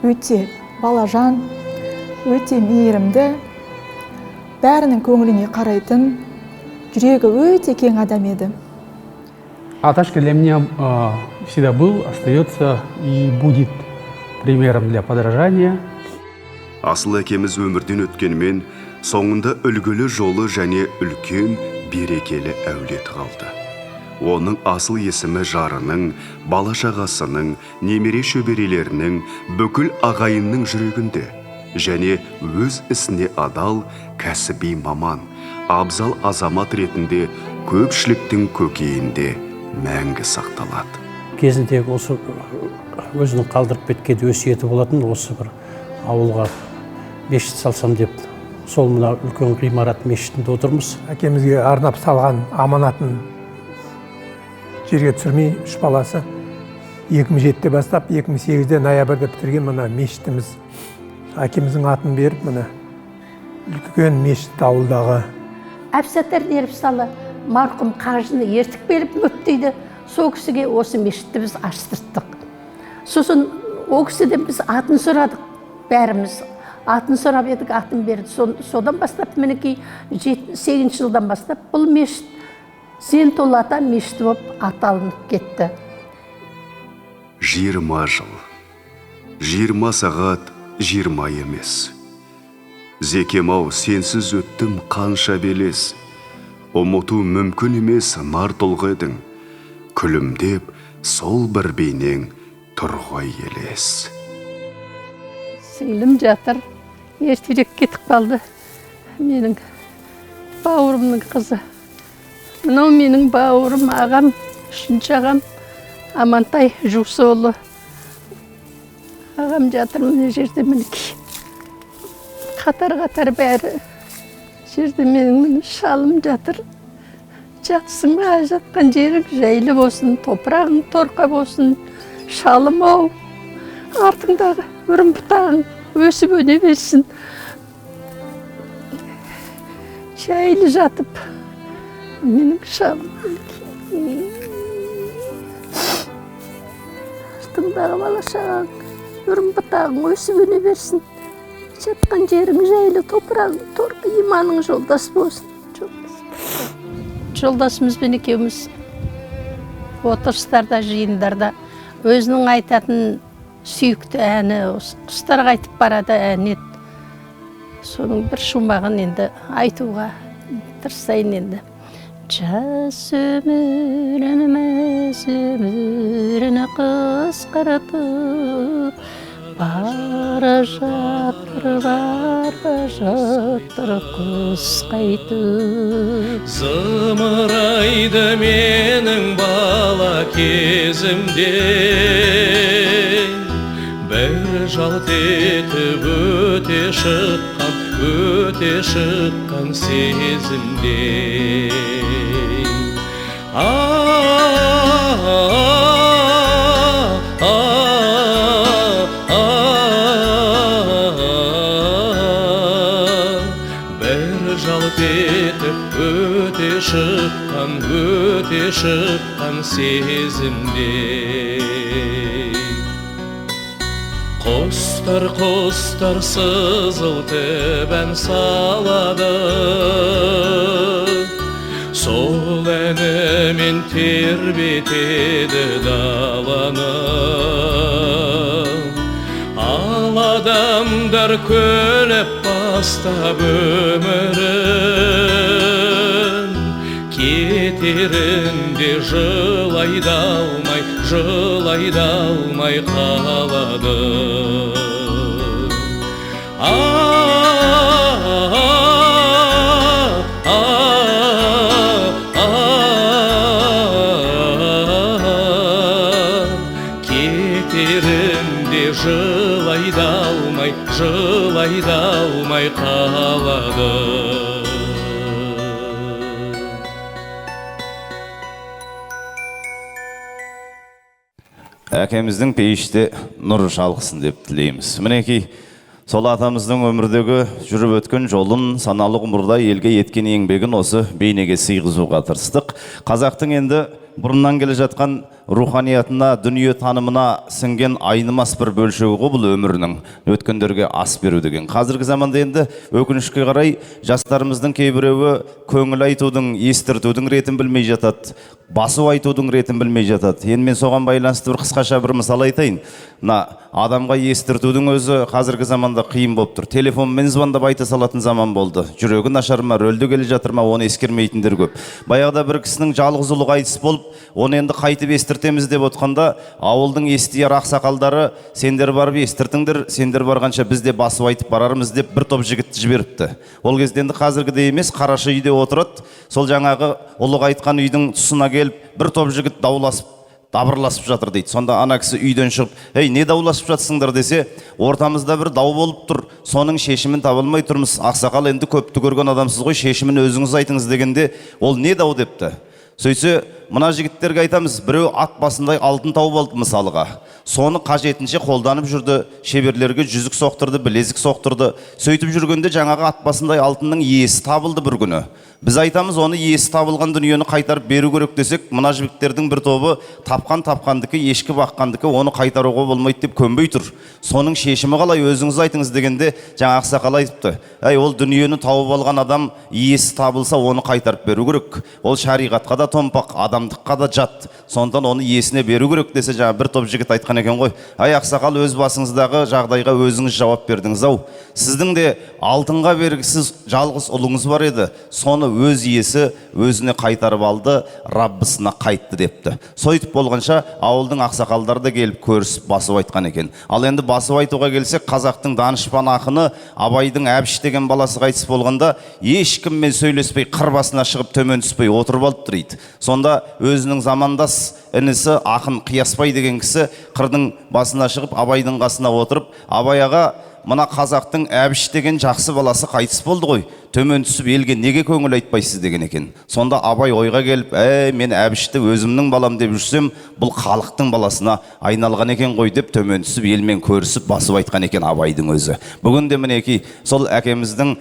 өте балажан, өте мейірімді, бәрінің көңіліне қарайтын, жүрегі өте кең адам еді. Аташка для меня всегда был, остается и будет примером для подражания. Асыл әкеміз өмірден өткенмен, соңында үлгілі жолы және үлкен берекелі әулет қалды. Оның асыл есімі жарының, бала-шағасының, немере шөберелерінің, бүкіл ағайынның жүрегінде және өз ісіне адал, кәсіби маман, абзал азамат ретінде көпшіліктің көкейінде мәңгі сақталады. Кезінде осы өзінің қалдырып кеткен өсиеті болатын, осы бір ауылға мешіт салсам деп, сол мына үлкен ғимарат мешітінде отырмыз. Әкемізге арнап салған аманатын жерге түсірмей, үш баласы 2007-те бастап 2008-де ноябрьде бітірген мына мешітіміз. Әкеміздің атын беріп, мына үлкен мешіт ауылдағы. Әбсаттар Неріпсалы марқұм қажыны ертік беріп мөптейді. Сол кісіге осы мешітті біз аштырттық. Сосын о кісіден біз атын сұрадық. Бәріміз атын сұрап едік, атын берді. Содан бастап, мінекей 8 жылдан бастап бұл мешіт Зентол ата мешіті болып аталынып кетті. 20 жыл. 20 сағат 20 емес. Зекем-ау, сенсіз өттім қанша белес. ұмыту мүмкін емес нар толғы едің. Күлімдеп, сол бір бейнең тұрғай елес. Сіңлім жатыр, ертерек кетіп қалды. Менің бауырымның қызы. Мынау менің бауырым, ағам, үшінші ағам Амантай Жусыұлы. Ағам жатыр мына жерде мінекей. Қатар-қатар бәрі. Жерде менің міне шалым жатыр. Жатсың ба, жатқан жерің жайлы болсын, топырағың торқа болсын, шалым ау. Артыңдағы үрім бұтағың өсіп өне берсін. Жайлы жатып, менің шалым. Артыңдағы бала-шағаң үрім бұтағың өсіп өне берсін. Жатқан жерің жайлы, топырағың торқа, иманың жолдас болсын. Жолдасымызбен екеуміз отырыстарда, жиындарда өзінің айтатын сүйікті әні, құстарға айтып барады ән еді. Соның бір шумағын енді айтуға тырысайын енді. Жас өміріміз өміріні қысқартып, бара жатыр құс қайтып. Зымырайды менің бала кезімде, бір жалт етіп өте шыққан сезімде. Бір жалт етіп өте шыққан сезімде. Құстар сызылтып ән салады, сол әнімен тербетеді даланы. Ал адамдар көліп бастап өмірін, кетерінде жылайды алмай қалады. Кетерінде жылайды алмай қалады. Әкеміздің пейіште нұр шалқысын деп тілейміз. Мінекей, сол атамыздың өмірдегі жүріп өткен жолын, саналы ғұмырда елге еткен еңбегін осы бейнеге сыйғызуға тырыстық. Қазақтың енді бұрыннан келе жатқан руханиятына, дүние танымына сіңген айнымас бір бөлшегі бұл өмірінің, өткендерге ас беру деген. Қазіргі заманда енді өкінішке қарай жастарымыздың кейбіреуі көңіл айтудың, естіртудің ретін білмей жатады, басу айтудың ретін білмей жатады. Енді мен соған байланысты бір қысқаша бір мысал айтайын. Адамға естіртудің өзі қазіргі заманда қиын болып тұр. Телефонмен звондап айта салатын заман болды. Жүрегі нашар ма, рөлді келе жатыр ма, оны ескермейтіндер көп. Баяғыда бір кісінің жалғыз ұлы қайтыс болып, оны енді қайтып естіртеміз деп отқанда, ауылдың естияр ақсақалдары, сендер барып естіртіңдер, сендер барғанша біз де басып айтып барармыз деп бір топ жігітті жіберіпті. Ол кезде енді қазіргідей емес, қарашы үйде отырады, сол жаңағы ұлы қайтқан үйдің тұсына келіп, бір топ жігіт дауласып, дабырласып жатыр дейді. Сонда ана кісі үйден шығып, «Ей, не дауласып жатсыңдар?» десе, ортамызда бір дау болып тұр, соның шешімін таба алмай тұрмыз. Ақсақал, енді көпті көрген адамсыз ғой, шешімін өзіңіз айтыңыз дегенде, ол не дау депті. Сөйтсе, мына жігіттерге айтамыз, біреу ат басындай алтын тауып алды мысалға. Соны қажетінше қолданып жүрді, шеберлерге жүзік соқтырды, білезік соқтырды. Сөйтіп жүргенде жаңағы ат басындай алтынның иесі табылды бір күні. Біз айтамыз, оны иесі табылған дүниені қайтарып беру керек десек, мына жігіттердің бір тобы тапқандікі, ешкі баққандікі, оны қайтаруға болмайды деп көнбей тұр. Соның шешімі қалай, өзіңіз айтыңыз дегенде, жаңа ақсақал айтыпты. Ол дүниені тауып алған адам иесі табылса, оны қайтарып беру керек. Ол шариғатқа да томпақ, адамдыққа да жат. Сондықтан оны есіне беру керек десе, жаңа бір топ жігіт айтқан екен ғой. Ай ақсақал, өз басыңыздағы жағдайға өзіңіз жауап бердіңіз ау. Сіздің де алтынға бергісіз жалғыз ұлыңыз бар еді. Соны өз иесі өзіне қайтарып алды, Раббысына қайтты депті. Сойтып болғанша ауылдың ақсақалдары да келіп көрісіп басып айтқан екен. Ал енді басып айтуға келсек, қазақтың данышпан ақыны Абайдың Әбіш деген баласы қайтыс болғанда ешкіммен сөйлеспей қыр басына шығып төмен түспей отырып алып дейді. Сонда өзінің замандас інісі ақын Қиясбай деген кісі қырдың басына шығып Абайдың қасына отырып, Абай аға, мына қазақтың Әбіш деген жақсы баласы қайтыс болды ғой, төмен түсіп елге неге көңіл айтпайсыз деген екен. Сонда Абай ойға келіп, мен Әбішті өзімнің балам деп жүрсем, бұл халықтың баласына айналған екен ғой деп төмен түсіп елмен көрісіп басып айтқан екен Абайдың өзі. Бүгін де мінекей сол әкеміздің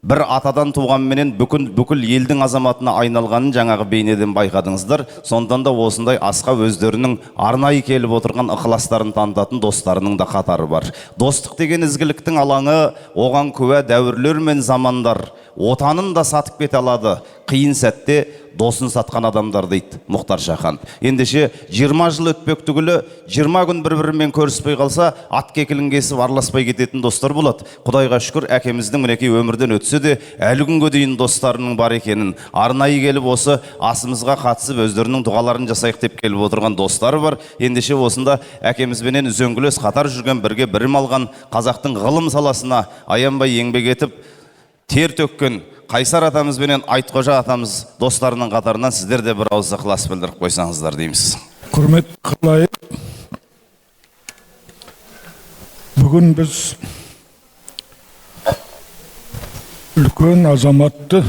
бір атадан туғанменен бүкіл елдің азаматына айналғанын жаңағы бейнеден байқадыңыздар. Сондан да осындай асқа өздерінің арнайы келіп отырған ықыластарын танытатын достарының да қатары бар. Достық деген ізгіліктің алаңы, оған куә дәуірлер мен замандар. Отанын да сатып кете алады, қиын сәтте досын сатқан адамдар дейді Мұхтар Шахан. Ендеше 20 жыл өтпек түгілі 20 күн бір-бірімен көріспей қалса, ат кекілін кесіп араласпай кететін достар болады. Құдайға шүкір, әкеміздің мінекей өмірден өтсе де әлі күнге дейін достарының бар екенін, арнайы келіп осы асымызға қатысып өздерінің дұғаларын жасайық деп келіп отырған достары бар. Ендеше осында әкемізбенен үзеңгілес қатар жүрген, бірге білім алған, қазақтың ғылым саласына аянбай еңбек етіп тер төккен Қайсар атамыз бенен Айтқожа атамыз достарының қатарынан сіздер де бір ауыз ықылас білдіріп қойсаңыздар дейміз. Құрмет қылайық. Бүгін біз үлкен азаматты,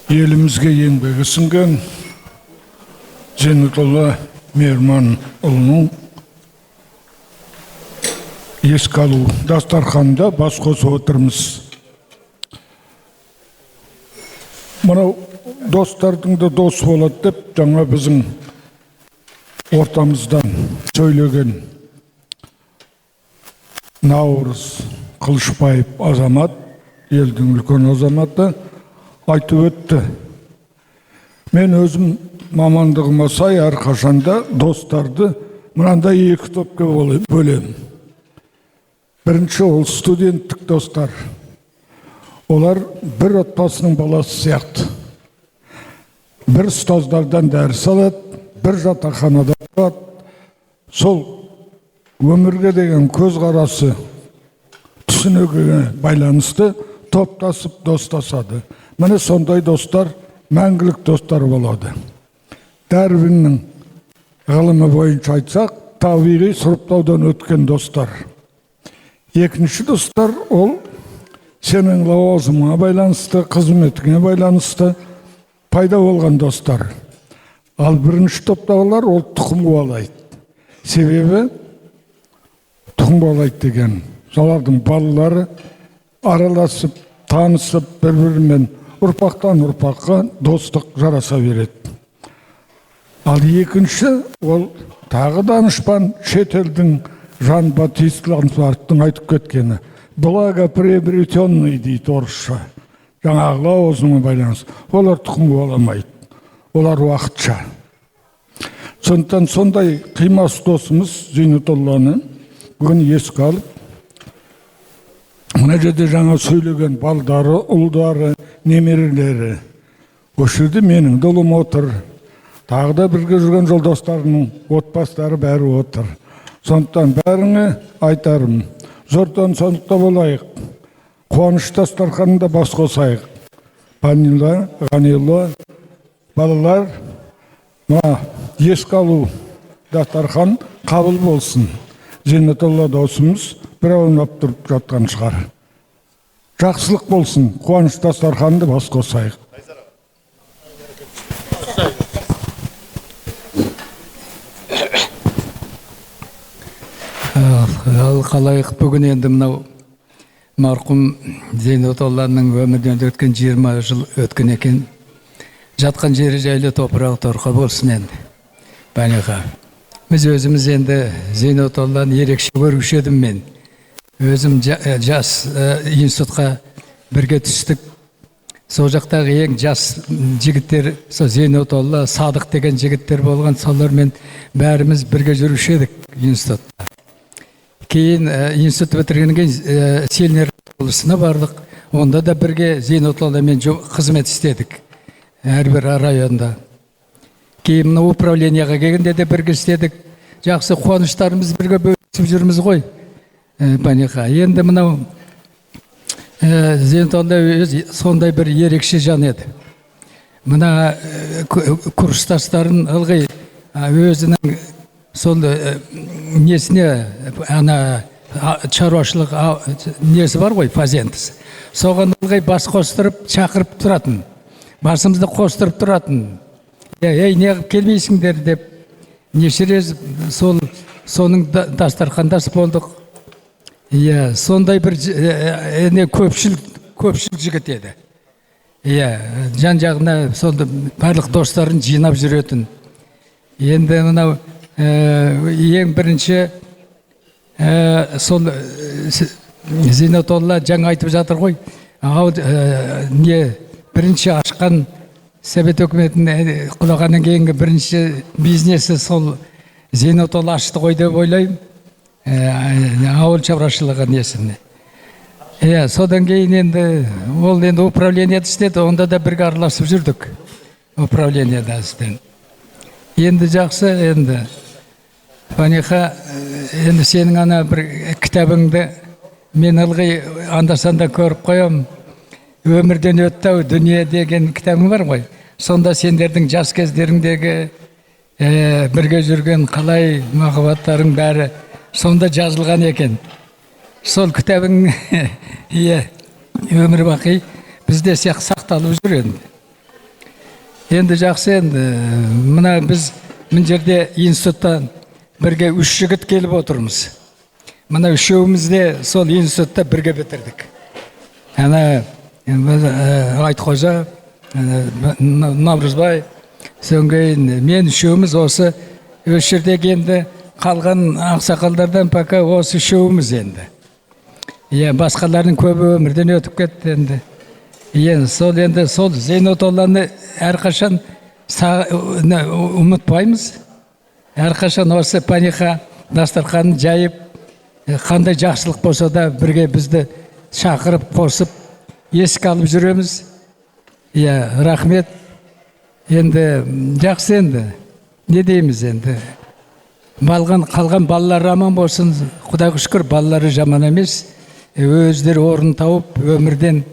елімізге еңбегі сіңген Зейнетолла Мейірманұлының еске алу дастарханында бас қосып отырмыз. Мынау достардың да досы болады деп жаңа біздің ортамыздан сөйлеген Наурыз Қылышбаев азамат, елдің үлкен азаматы айтып өтті. Мен өзім мамандығыма сай әрқашанда достарды мынандай екі топқа бөлем. Бірінші ол студенттік достар. Олар бір отбасының баласы сияқты. Бір ұстаздардан дәріс алады, бір жатақханада тұрады. Сол өмірге деген көзқарасы түсінігіне байланысты топтасып достасады. Міне сондай достар мәңгілік достар болады. Дарвиннің ғылымы бойынша айтсақ, табиғи сұрыптаудан өткен достар. Екінші достар ол сенің лауазымыңа байланысты, қызметіңе байланысты пайда болған достар. Ал бірінші топтағылар ол тұқым қуалайды. Себебі тұқым қуалайды деген солардың балалары араласып, танысып, бір-бірімен ұрпақтан ұрпаққа достық жараса береді. Ал екінші ол тағы данышпан шетелдің Жан-Батист Лансварттың айтып кеткені. Благоприобретенный дейді орысша. Жаңағы лауазымға байланысты. Олар тұқым қуаламайды. Олар уақытша. Сондықтан сондай қимас досымыз Зейнетолланы бүгін еске алып, мына жерде жаңа сөйлеген балдары, ұлдары, немерелері. Осы жерде менің де ұлым отыр. Тағы да бірге жүрген жолдастарының отбасылары бәрі отыр. Сондықтан бәріңе айтарым, зордан сондықта болайық. Қуаныш дастарханында бас қосайық. Панила, Ғанилла, балалар, еске алу дастархан қабыл болсын. Зейнетолла досымыз бір аунап тұрып жатқан шығар. Жақсылық болсын, қуаныш дастарханында бас қосайық. Ал қалайық бүгін енді мынау марқұм Зейнетолланың өмірден өткен 20 жыл өткен екен. Жатқан жері жайлы топырағы торқа болсын енді. Баниға. Біз өзіміз енді Зейнетолланы ерекше көруші едім мен. Өзім жас институтқа бірге түстік. сол жақтағы ең жас жігіттер сол Зейнетолла, Садық деген жігіттер болған, солармен бәріміз бірге жүруші едік институтта. Кейін институт бітіргеннен кейін Селнер облысына бардық. Онда да бірге Зейнетолламен қызмет істедік әрбір районда. Кейін управленияға келгенде де бірге істедік. Жақсы қуаныштарымыз бірге бөлісіп жүрміз ғой. Паниха. Енді мынау Зейнетолла сондай бір ерекше жан еді. Мына курстастарын ылғи өзінің сол несіне, ана шаруашылық несі бар ғой, фазентіс. Соған ылғи бас қостырып, шақырып тұратын. Басымызды қостырып тұратын. Ей, неғып келмейсіңдер деп, нешерез соның дастархандас болдық. Сондай бір көпшіл жігіт еді. Жан жағына сонда барлық достарын жинап жүретін. Енді мынау ең бірінші сол Зейнетолла жаңа айтып жатыр ғой. Бірінші ашқан Совет өкіметінің құлағаннан кейінгі бірінші бизнесі сол Зейнетолла ашты ғой деп ойлаймын. Ауыл шаруашылығы несіне. Содан кейін енді ол енді управлениеде істеді, онда да бірге араласып жүрдік. Управлениеде істен. Енді жақсы, енді Паниха, енді сенің ана бір кітабыңды мен ылғи анда-санда көріп қоям. Өмірден өтті дүние деген кітабың бар ғой. Сонда сендердің жас кездеріңдегі бірге жүрген қалай махаббаттарың бәрі сонда жазылған екен. Сол кітабың өмір бақи бізде сақталып жүр енді. Енді жақсы, енді мына біз мына жерде институттан бірге 3 жігіт келіп отырмыз. Мына үшеуміз де сол институтта бірге бітірдік. Ана Айтқожа, Наурызбай, соңгейін мен үшеуміз осы жердегі енді қалған ақсақалдардан пока осы үшеуміз енді. Басқалардың көбі өмірден өтіп кетті енді. Сол Зейнетолланы әрқашан ұмытпаймыз. Әрқашан осы Паниха дастарханын жайып, қандай жақсылық болса да бірге бізді шақырып, қосып, есік алып жүреміз. Рахмет. Енді жақсы енді. Не дейміз енді? Қалған балалар аман болсын. Құдайға шүкір, балалары жаман емес. Өздері орын тауып, өмірден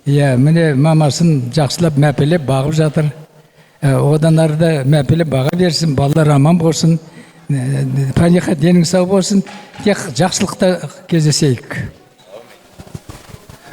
міне мамасын жақсылап мәпелеп бағып жатыр. Одан арда мәпелеп баға берсін, балалар аман болсын. Паниха денің сау болсын. Тек жақсылықта кездесейік.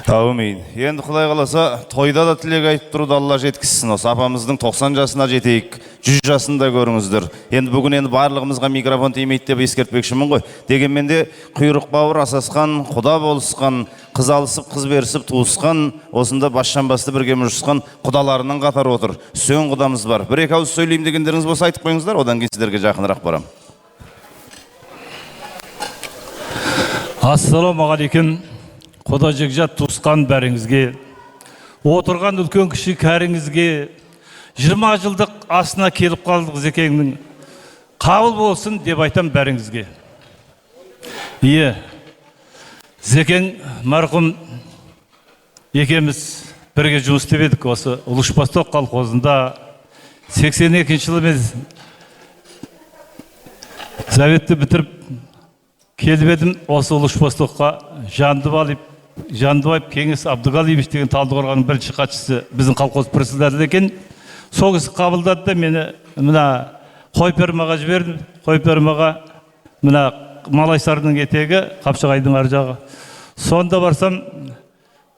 Әумин. Енді Құдай қаласа, тойда да тілек айтып тұруды Алла жеткізсін. Осы апамыздың 90 жасына жетейік, 100 жасында көріңіздер. Енді бүгін енді барлығымызға микрофон тимейді деп ескертпекшімін ғой. Дегенмен де құйрық бауыр асасқан, құда болысқан, қыз алысып, қыз берісіп, туысқан, осында басшанбасты бірге мүжісқан құдаларының қатары отыр. Сөн құдамыз бар. Бір-екі ауыз сөйлейім дегендеріңіз болса айтып қойыңыздар, одан кейін сіздерге жақынырақ барам. Ассалаумағалейкум. Құда жекжат туысқан бәріңізге, отырған үлкен кіші кәріңізге, 20 жылдық асына келіп қалдық Зекеңнің. Қабыл болсын деп айтам бәріңізге. Зекең марқұм екеміз бірге жұмыс істеп едік осы Ұлышбастау колхозында. 82 жылы мен Советті бітіріп келіп едім, осы Ұлышбастауға Жандыбаев Кеңес Абдығалиевич деген Талдықорғанның бірінші хатшысы біздің колхоз председателі екен. Сол кісі қабылдады да мені мына Қойпермаға жібердім. Қойпермаға мына Малайсардың етегі, Қапшағайдың ар жағы. Сонда барсам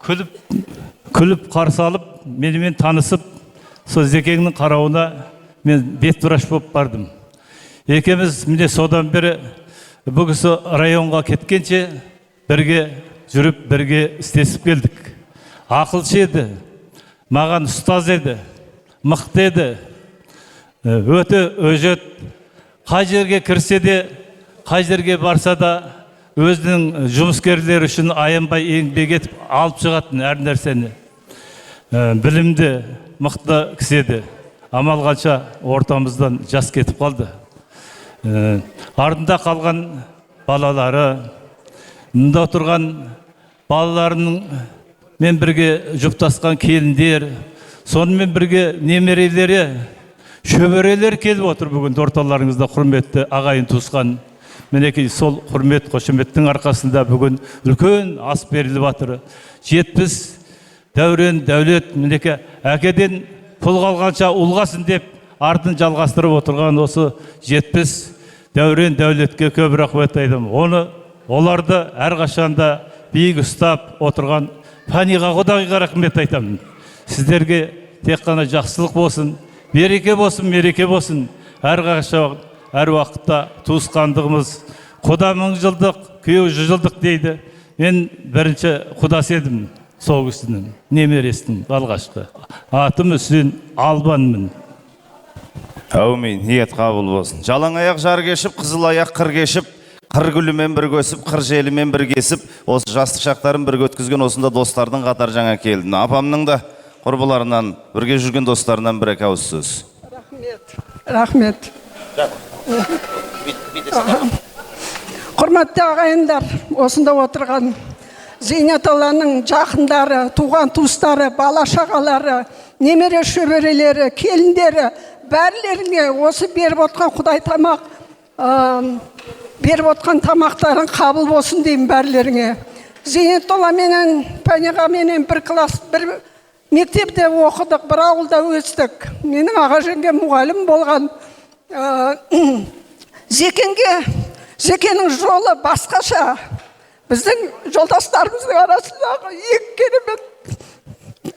күліп қарсы алып, менімен танысып, сол Зекеңнің қарауына мен бет врач болып бардым. Екеміз міне содан бері бұл кісі районға кеткенше бірге жүріп, бірге істесіп келдік. Ақылшы еді, маған ұстаз еді, мықты еді, өте өжет. Қай жерге кірсе де, қай жерге барса да, өзінің жұмыскерлері үшін аянбай еңбек етіп алып шығатын әр нәрсені. білімді, мықты кісі еді. Амал қанша ортамыздан жас кетіп қалды. Артында қалған балалары, мұнда отырған балаларының мен бірге жұптасқан келіндер, сонымен бірге немерелері, шөберелер келіп отыр бүгін орталарыңызда, құрметті ағайын туысқан. Мінекей сол құрмет, қошеметтің арқасында бүгін үлкен ас беріліп жатыр. 70 дәурен, дәулет, мінекей әкеден пұл қалғанша ұлғасын деп артын жалғастырып отырған осы 70 дәурен, дәулетке көп рахмет айтамын. Оларды әрқашанда биік ұстап отырған Паниға Құдайға рахмет айтамын. Сіздерге тек қана жақсылық болсын, береке болсын, мереке болсын. Әрқашан, әр уақытта туысқандығымыз, құда 1000 жылдық, күйеу 100 жылдық дейді. Мен бірінші құдасы едім сол кісінің, немересінің алғашқы. Атым Үсен Албанмын. Әумин, ниет қабыл болсын. Жалаң аяқ жар кешіп, қызыл аяқ қыр кешіп, қыр гүлімен бір көсіп, қыр желімен бір кесіп, осы жастық шақтарын бір өткізген осында достардың қатар жаңа келді. Апамның да құрбыларынан, бірге жүрген достарынан бір ауыз сөз. Рахмет. Құрметті ағайындар, осында отырған Зейнетолланың жақындары, туған туыстары, бала шағалары, немере шөберелері, келіндері, бәрлеріне осы беріп отқан Құдай тамақ, беріп отқан тамақтарын қабыл болсын деймін бәрлеріңе. Зейнетолла менен, Пәниға менен бір класс, бір мектепте оқыдық, бір ауылда өстік. Менің аға жеңгем мұғалім болған. Зекенің жолы басқаша. Біздің жолдастарымыздың арасындағы ең керемет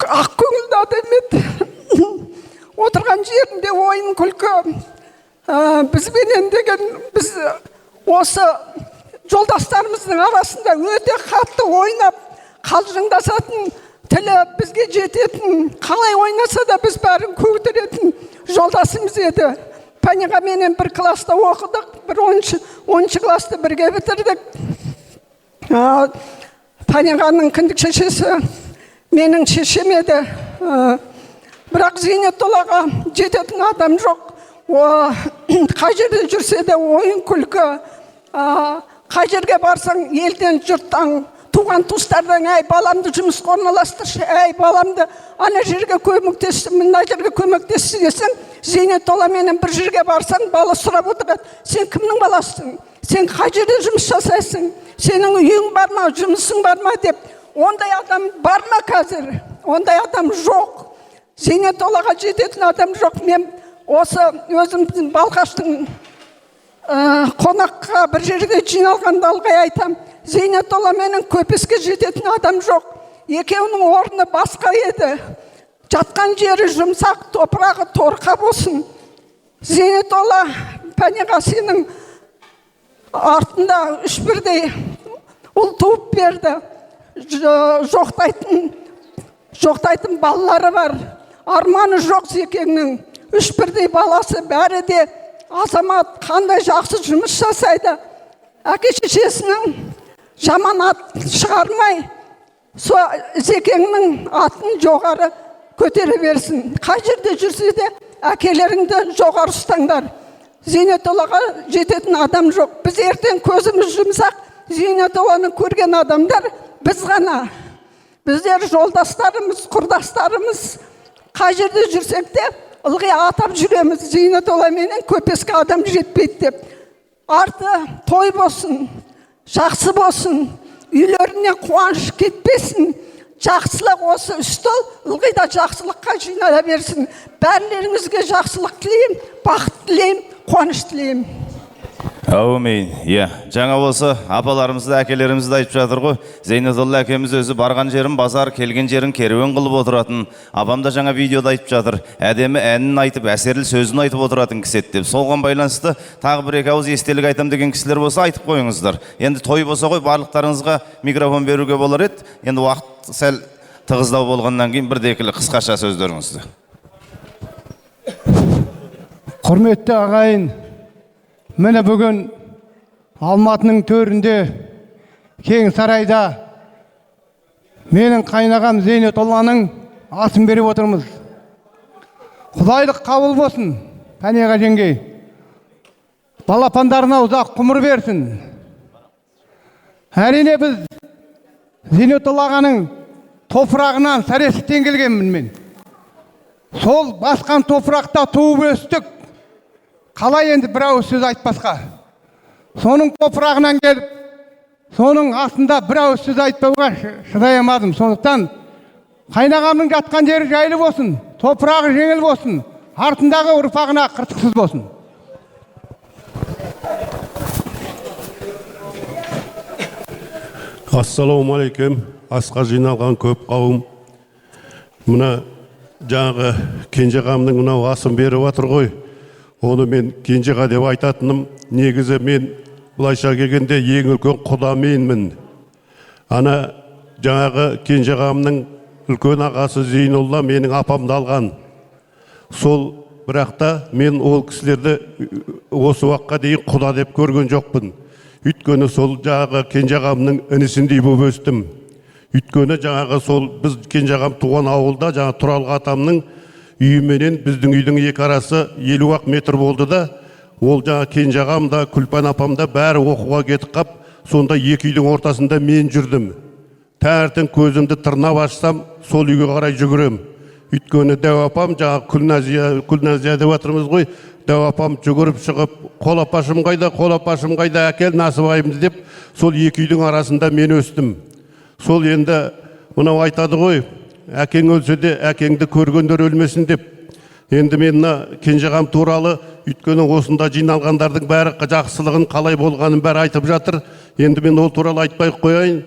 ақ көңілді адам еді. Отырған жерінде ойын күлкі. Бізбенен деген біз осы жолдастарымыздың арасында өте қатты ойнап, қалжыңдасатын, тілі бізге жететін, қалай ойнаса да біз бәрін көтеретін жолдасымыз еді. Пәниға менен бір класста оқыдық, бір 10 класты бірге бітірдік. Пәниғаның кіндік шешесі менің шешем еді. Бірақ Зейнетоллаға жететін адам жоқ. Қай жерде жүрсе де ойын күлкі. Қай жерге барсаң елден, жұрттан, туған туыстардан, әй баламды жұмысқа орналастыршы, әй баламды ана жерге көмектесші, мына жерге көмектесші десең, Зейнетолла менен бір жерге барсаң, бала сұрап отырады, сен кімнің баласысың? Сен қай жерде жұмыс жасайсың? Сенің үйің бар ма, жұмысың бар ма деп. Ондай адам бар ма қазір? Ондай адам жоқ. Зейнетоллаға жететін адам жоқ. Мен осы өзіміздің Балқаштың қонаққа бір жерге жиналғанда ылғи айтам, Зейнетолла менен көпеске жететін адам жоқ. Екеуінің орны басқа еді. Жатқан жері жұмсақ, топырағы торқа болсын. Зейнетолла, Пәниға сенің артында 3 бірдей ұл туып берді. Жоқтайтын балалары бар. Арманы жоқ Зекеңнің. 3 бірдей баласы, бәрі де азамат, қандай жақсы жұмыс жасайды. Әке шешесінің жаман ат шығармай, Зекеңнің атын жоғары көтере берсін. Қай жерде жүрсе де әкелеріңді жоғары ұстаңдар. Зейнетоллаға жететін адам жоқ. Біз ертең көзіміз жұмсақ, Зейнетолланы көрген адамдар біз ғана. Біздер жолдастарымыз, құрдастарымыз, қай жерде жүрсек те ылғи атап жүреміз. Зейнетолла менен көпеске адам жетпейді деп. Арты той болсын, жақсы болсын, үйлеріне қуаныш кетпесін. Жақсылық осы үстіл, ылғи да жақсылыққа жинала берсін. Бәрлеріңізге жақсылық тілеймін, бақыт тілеймін, қуаныш тілеймін. Әумин. Жаңа осы апаларымызды, әкелерімізді айтып жатыр ғой. Зейнетолла әкеміз өзі барған жерін базар, келген жерін керуен қылып отыратын. Апам да жаңа видеода айтып жатыр. Әдемі әнін айтып, әсерлі сөзін айтып отыратын кісі еді деп. Солған байланысты тағы бір екі ауыз естелік айтам деген кісілер болса айтып қойыңыздар. Енді той болса ғой, барлықтарыңызға микрофон беруге болар еді. Енді уақыт сәл тығыздау болғаннан кейін бірдекілі қысқаша сөздеріңізді. Құрметті ағайын, міне бүгін Алматының төрінде, кең сарайда менің қайнағам Зейнетолланың асын беріп отырмыз. Құдайлық қабыл болсын, Пәниға жеңгей. Балапандарына ұзақ ғұмыр берсін. Әрине біз Зейнетолла ағаның топырағынан сәресіктен келгенмін мен. Сол басқан топырақта туып өстік. Қалай енді бір ауыз сөз айтпасқа. Соның топырағынан келіп, соның астында бір ауыз сөз айтпауға шыдай алмадым. Сондықтан қайнағамның жатқан жері жайлы болсын, топырағы жеңіл болсын, артындағы ұрпағына қыртықсыз болсын. Ассалаумағалейкум. Асқа жиналған көп қауым. Мына жаңағы Кенжеғамның мынау асын беріп жатыр ғой. Оны мен Кенжеға деп айтатыным, негізі мен былайша келгенде ең үлкен құда менмін. Ана жаңағы Кенжеғамның үлкен ағасы Зейнолла менің апамды алған. Сол бірақта мен ол кісілерді осы уақытқа дейін құда деп көрген жоқпын. Үйткені сол жаңағы Кенжеғамның інісіндей болып өстім. Үйткені жаңағы сол біз Кенжеғам туған ауылда жаңа Тұралғы атамның үйіменен біздің үйдің екі арасы 50 метр болды да, ол жаңа Кенжеғам да Күлпан апам да бәрі оқуға кетіп қап, сонда екі үйдің ортасында мен жүрдім. Таңертең көзімді тырнап ашсам, сол үйге қарай жүгірем. Үйткені Дәу апам жаңа Күлназия деп жатырмыз ғой, Дәу апам жүгіріп шығып, қол апашым қайда, әкел Насыбайымды деп, сол екі үйдің арасында мен өстім. Сол енді мынау айтады ғой, әкең өлсе де әкеңді көргендер өлмесін деп. Енді мен Кенжеғам туралы, үйткені осында жиналғандардың бәрі жақсылығын қалай болғанын бәрі айтып жатыр. Енді мен ол туралы айтпай қояйын.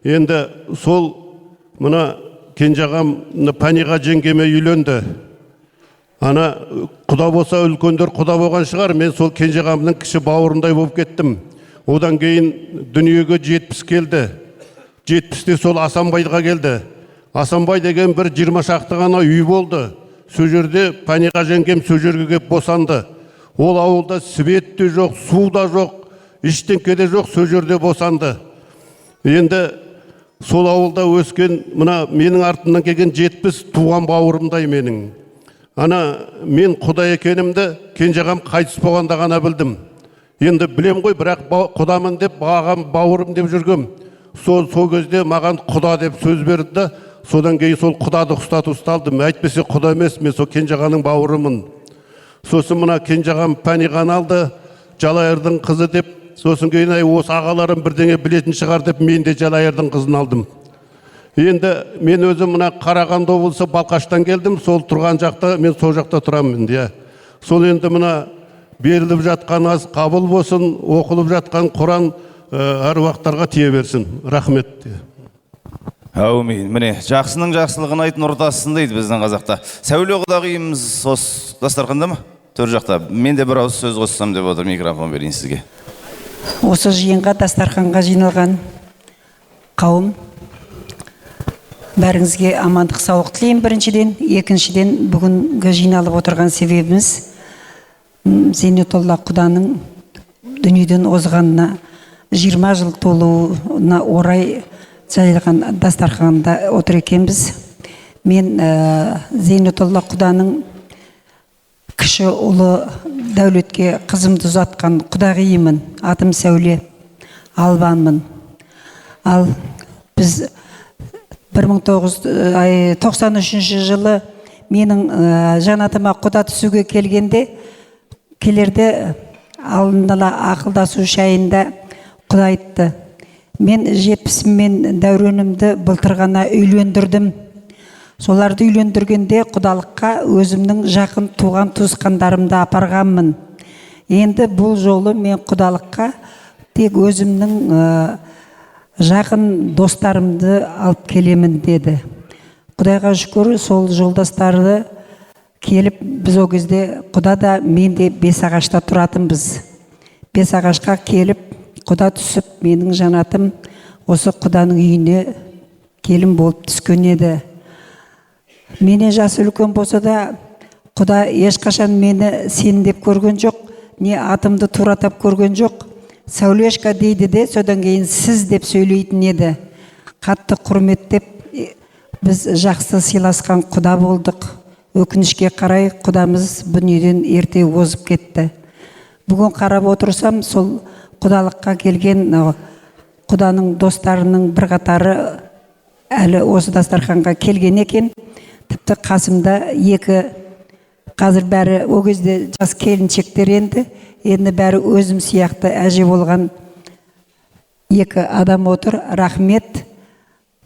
Енді сол мына Кенжеғам Пәниға жеңгеме үйленді. Ана құда болса үлкендер құда болған шығар. Мен сол Кенжеғамның кіші бауырындай болып кеттім. Одан кейін дүниеге 70 келді. 70-те сол Асанбайға келді. Асанбай деген бір 20 шақты ғана үй болды. Сол жерде Пәниға жеңгем сол жерге келіп босанды. Ол ауылда свет те жоқ, су да жоқ, ештеңке де жоқ, сол жерде босанды. Енді сол ауылда өскен, мына менің артымнан келген 70 туған бауырымдай менің. Ана мен құда екенімді Кенжеғам қайтыс болғанда ғана білдім. Енді білем ғой, бірақ құдамын деп, бағам бауырым деп жүргем. Сол кезде маған құда деп сөз берді да, содан кейін сол құдады ұсталдым. Әйтпесе құда емес, мен сол Кенжеғаның бауырымын. Сосын мына Кенжеғам Пәниғаны алды, Жалайырдың қызы деп, сосын кейін осы ағаларым бірдеңе білетін шығар деп, мен де Жалайырдың қызын алдым. Енді мен өзім мына Қарағанды облысы Балқаштан келдім, сол тұрған жақта, мен сол жақта тұрамын. Сол енді мына беріліп жатқан аз қабыл болсын, оқылып жатқан Құран әруақтарға тие берсін. Рахмет. Әумин. Міне, жақсының жақсылығын айтын ұртасысын дейді біздің қазақта. Сәуле құдағиымыз осы дастарханда ма? Төр жақта. Мен де бір ауыз сөз қоссам деп отыр, микрофон берейін сізге. Осы жиынға, дастарханға жиналған қауым, бәріңізге амандық, саулық тілеймін біріншіден. Екіншіден, бүгінгі жиналып отырған себебіміз Зейнетолла құданың дүниеден озғанына 20 жыл толуына орай жайылған дастарханда отыр екенбіз. Мен Зейнетолла құданың кіші ұлы Дәулетке қызымды ұзатқан құдағиымын. Атым Сәуле, Албанмын. Ал біз 1993 жылы менің жанатыма құда түсуге келерде алдында ақылдасу шайында құда айтты: мен 70-мен дәуренімді былтыр ғана үйлендірдім. Соларды үйлендіргенде құдалыққа өзімнің жақын туған туысқандарымды апарғанмын. Енді бұл жолы мен құдалыққа тек өзімнің жақын достарымды алып келемін деді. Құдайға шүкір, сол жолдастарды келіп, біз о кезде құда да мен де Бесағашта тұратынбыз. Бесағашқа келіп, құда түсіп, менің жанатым осы құданың үйіне келін болып түскен еді. Менен жасы үлкен болса да, құда ешқашан мені сен деп көрген жоқ, не атымды туратап көрген жоқ. Сәулешка дейді де, содан кейін сіз деп сөйлейтін еді. Қатты құрметтеп, біз жақсы сыйласқан құда болдық. Өкінішке қарай құдамыз дүниеден ерте озып кетті. Бүгін қарап отырсам, сол құдалыққа келген құданың достарының бір қатары әлі осы дастарханға келген екен. Тіпті қасымда екі, қазір бәрі о кезде жас келіншектер енді бәрі өзім сияқты әже болған екі адам отыр. Рахмет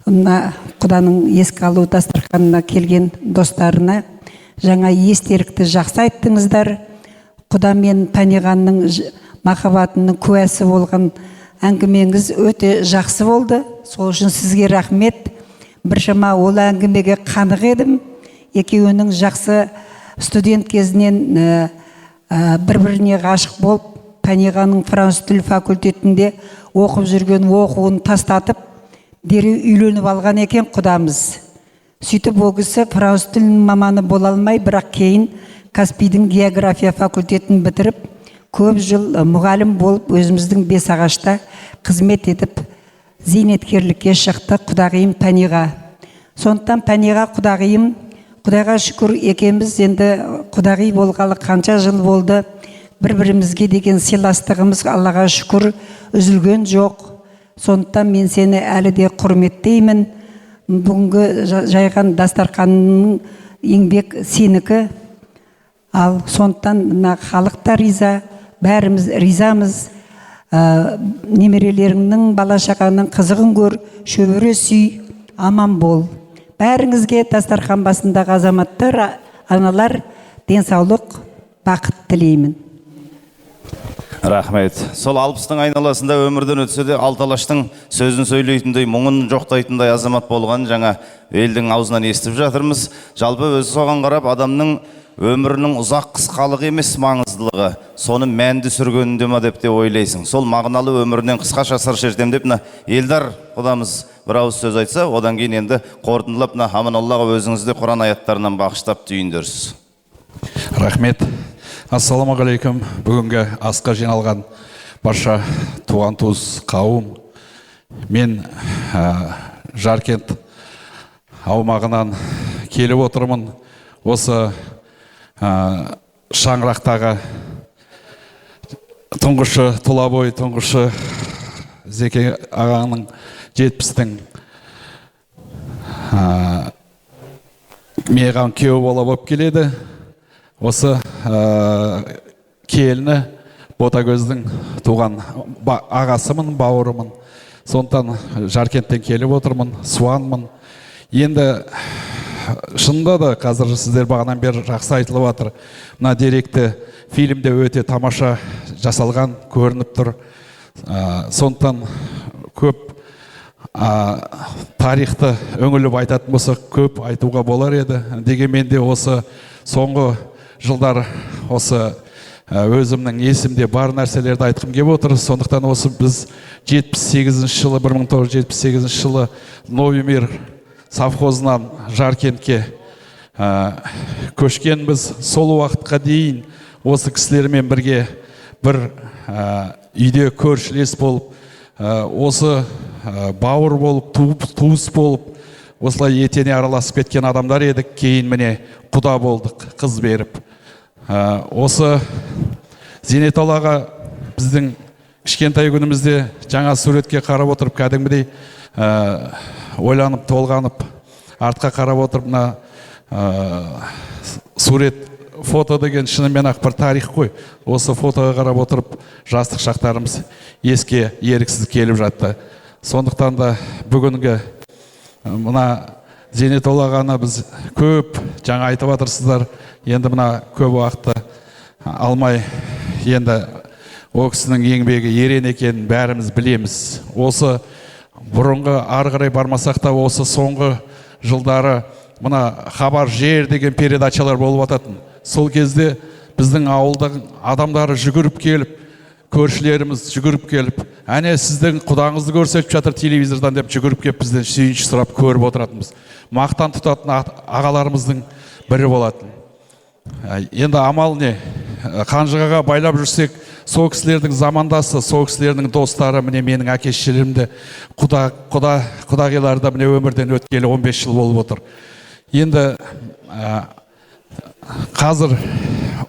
мына құданың еске алу дастарханына келген достарына. Жаңа естелікті жақсы айттыңыздар. Құда мен танығанның махаббатының куәсі болған әңгімеңіз өте жақсы болды. Сол үшін сізге рахмет. Біршама ол әңгімеге қанық едім. Екеуінің жақсы студент кезінен бір-біріне ғашық болып, танығанның француз тіл факультетінде оқып жүрген оқуын тастатып, дереу үйленіп алған екен құдамыз. Сөйтіп ол кісі француз тілінің маманы бола алмай, бірақ кейін Каспийдің география факультетін бітіріп, көп жыл мұғалім болып, өзіміздің Бесағашта қызмет етіп, зейнеткерлікке шықты құдағиым Пәниға. Сондықтан Пәниға құдағиым, Құдайға шүкір екеміз енді құдағи болғалы қанша жыл болды. Бір-бірімізге деген сыйластығымыз Аллаға шүкір үзілген жоқ. Сондықтан мен сені әлі де құрметтеймін. Бүгінгі жайған дастарханның еңбек сенікі. Ал сондықтан мына халық та риза, бәріміз ризамыз. Немерелеріңнің, бала-шағаның қызығын көр, шөбере сүй, аман бол. Бәріңізге дастархан басындағы азаматтар, аналар, денсаулық, бақыт тілеймін. Рахмет. Сол 60-тың айналасында өмірден өтсе де Алталаштың сөзін сөйлейтіндей, мұңын жоқтайтындай азамат болған жаңа елдің аузынан естіп жатырмыз. Жалпы өзі соған қарап, адамның өмірінің ұзақ қысқалық емес маңыздылығы, соны мәнді сүргенінде ма деп те ойлайсың. Сол мағыналы өмірінен қысқаша сыр шертем деп, Елдар құдамыз бір ауыз сөз айтса, одан кейін енді қорытындылап, Аманаллаға өзіңізде Құран аяттарынан бағыштап түйіндерсіз. Рахмет. Ассаламағалейкум. Бүгінгі асқа жиналған барша туған туыс қауым. Мен Жаркент аумағынан келіп отырмын. Осы шаңырақтағы тұңғышы Тұлабой, тұңғышы Зеке ағаның 70-тің мейрам күйеу бала болып келеді. Осы келіні Ботагөздің туған ағасымын, бауырымын. Сондықтан Жаркенттен келіп отырмын, суанмын. Енді шынында да қазір сіздер бағанан бері жақсы айтылып жатыр. Мына деректі фильмде өте тамаша жасалған көрініп тұр. Сондықтан көп тарихты өңіліп айтатын болса көп айтуға болар еді. Дегенмен де осы соңғы жылдар осы өзімнің есімде бар нәрселерді айтқым келіп отыр. Сондықтан осы біз 1978 жылы Новый мир совхозынан Жаркентке көшкенбіз. Сол уақытқа дейін осы кісілермен бірге бір үйде көршілес болып, осы бауыр болып, туыс болып, осылай етене араласып кеткен адамдар едік. Кейін міне құда болдық, қыз беріп. Осы Зейнетоллаға біздің кішкентай күнімізде жаңа суретке қарап отырып, кәдімгідей ойланып, толғанып, артқа қарап отырып, сурет, фото деген шынымен ақ бір тарих қой. Осы фотоға қарап отырып, жастық шақтарымыз еске еріксіз келіп жатты. Сондықтан да бүгінгі мына Зейнетоллағаны біз көп жаңа айтып жатырсыздар. Енді мына көп уақытты алмай, енді о кісінің еңбегі ерен екенін бәріміз білеміз. Осы бұрынғы ары қарай бармасақ та, осы соңғы жылдары мына хабар жер деген передачалар болып жататын. Сол кезде біздің ауылдың адамдары жүгіріп келіп, көршілеріміз жүгіріп келіп, әне сіздің құдаңызды көрсетіп жатыр телевизордан деп жүгіріп келіп бізден сүйінші сұрап көріп отыратынбыз. Мақтан тұтатын ағаларымыздың бірі болатын. Енді амал не? Қанжығаға байлап жүрсек, сол кісілердің замандасы, сол кісілердің достары, міне менің әке шешелерімді құдағилары да міне өмірден өткелі 15 жыл болып отыр. Енді қазір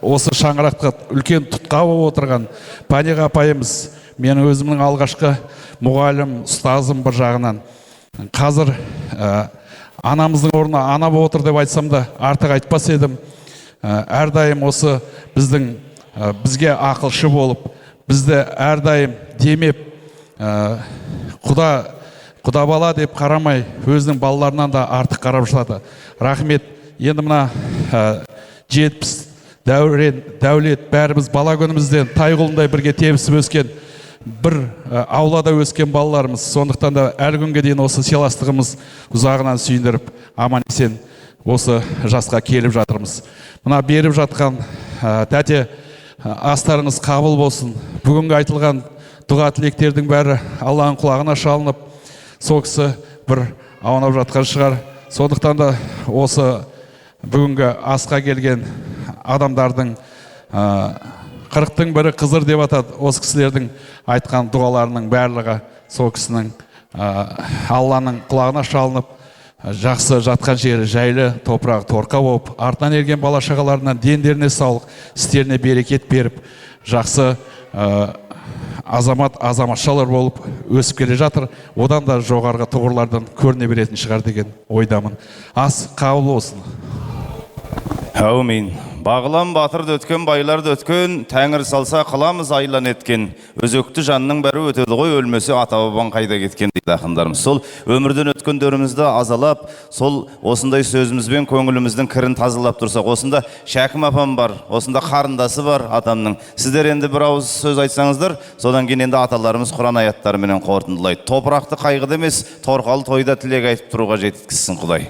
осы шаңыраққа үлкен тұтқа болып отырған Паниға апайымыз, менің өзімнің алғашқы мұғалім, ұстазым бір жағынан. Қазір анамыздың орнына ана болып отыр деп айтсам да артық айтпас едім. Әрдайым осы бізге ақылшы болып, бізді әрдайым демеп, құда бала деп қарамай, өзінің балаларынан да артық қарап жатады. Рахмет. Енді мына 70 дәулет бәріміз бала күнімізден тайғұлындай бірге тебісіп өскен, бір аулада өскен балаларымыз. Сондықтан да әлі күнге дейін осы сыйластығымыз ұзағынан сүйіндіріп, аман есен осы жасқа келіп жатырмыз. Мына беріп жатқан тәте астарыңыз қабыл болсын. Бүгінгі айтылған дұға тілектердің бәрі Алланың құлағына шалынып, сол кісі бір аунап жатқан шығар. Сондықтан да осы бүгінгі асқа келген адамдардың 40-тың бірі қызыр деп атады. Осы кісілердің айтқан дұғаларының барлығы сол кісінің Алланың құлағына шалынып, жақсы жатқан жері жайлы, топырағы торқа болып, артынан ерген бала шағаларынан дендеріне саулық, істеріне берекет беріп, жақсы азаматшалар болып өсіп келе жатыр. Одан да жоғарғы тұғырлардан көріне беретін шығар деген ойдамын. Ас қабыл болсын. Әумин. Бағылан батырды өткен, байларды өткен, тәңір салса қыламыз айлан еткен. Өзөкті жанның бәрі өтеді ғой, өлмесе ата-бабан қайда кеткен дейді ақындарымыз. Сол өмірден өткендерімізді азалап, сол осындай сөзімізбен көңіліміздің кірін тазалап тұрсақ, осында Шәкім апам бар, осында қарындасы бар атамның. Сіздер енді бір ауыз сөз айтсаңыздар, содан кейін енді аталарымыз Құран аяттарымен қорытындылайды. Топырақты қайғыда емес, торқалы тойда тілек айтып тұруға жеткізсін Құдай.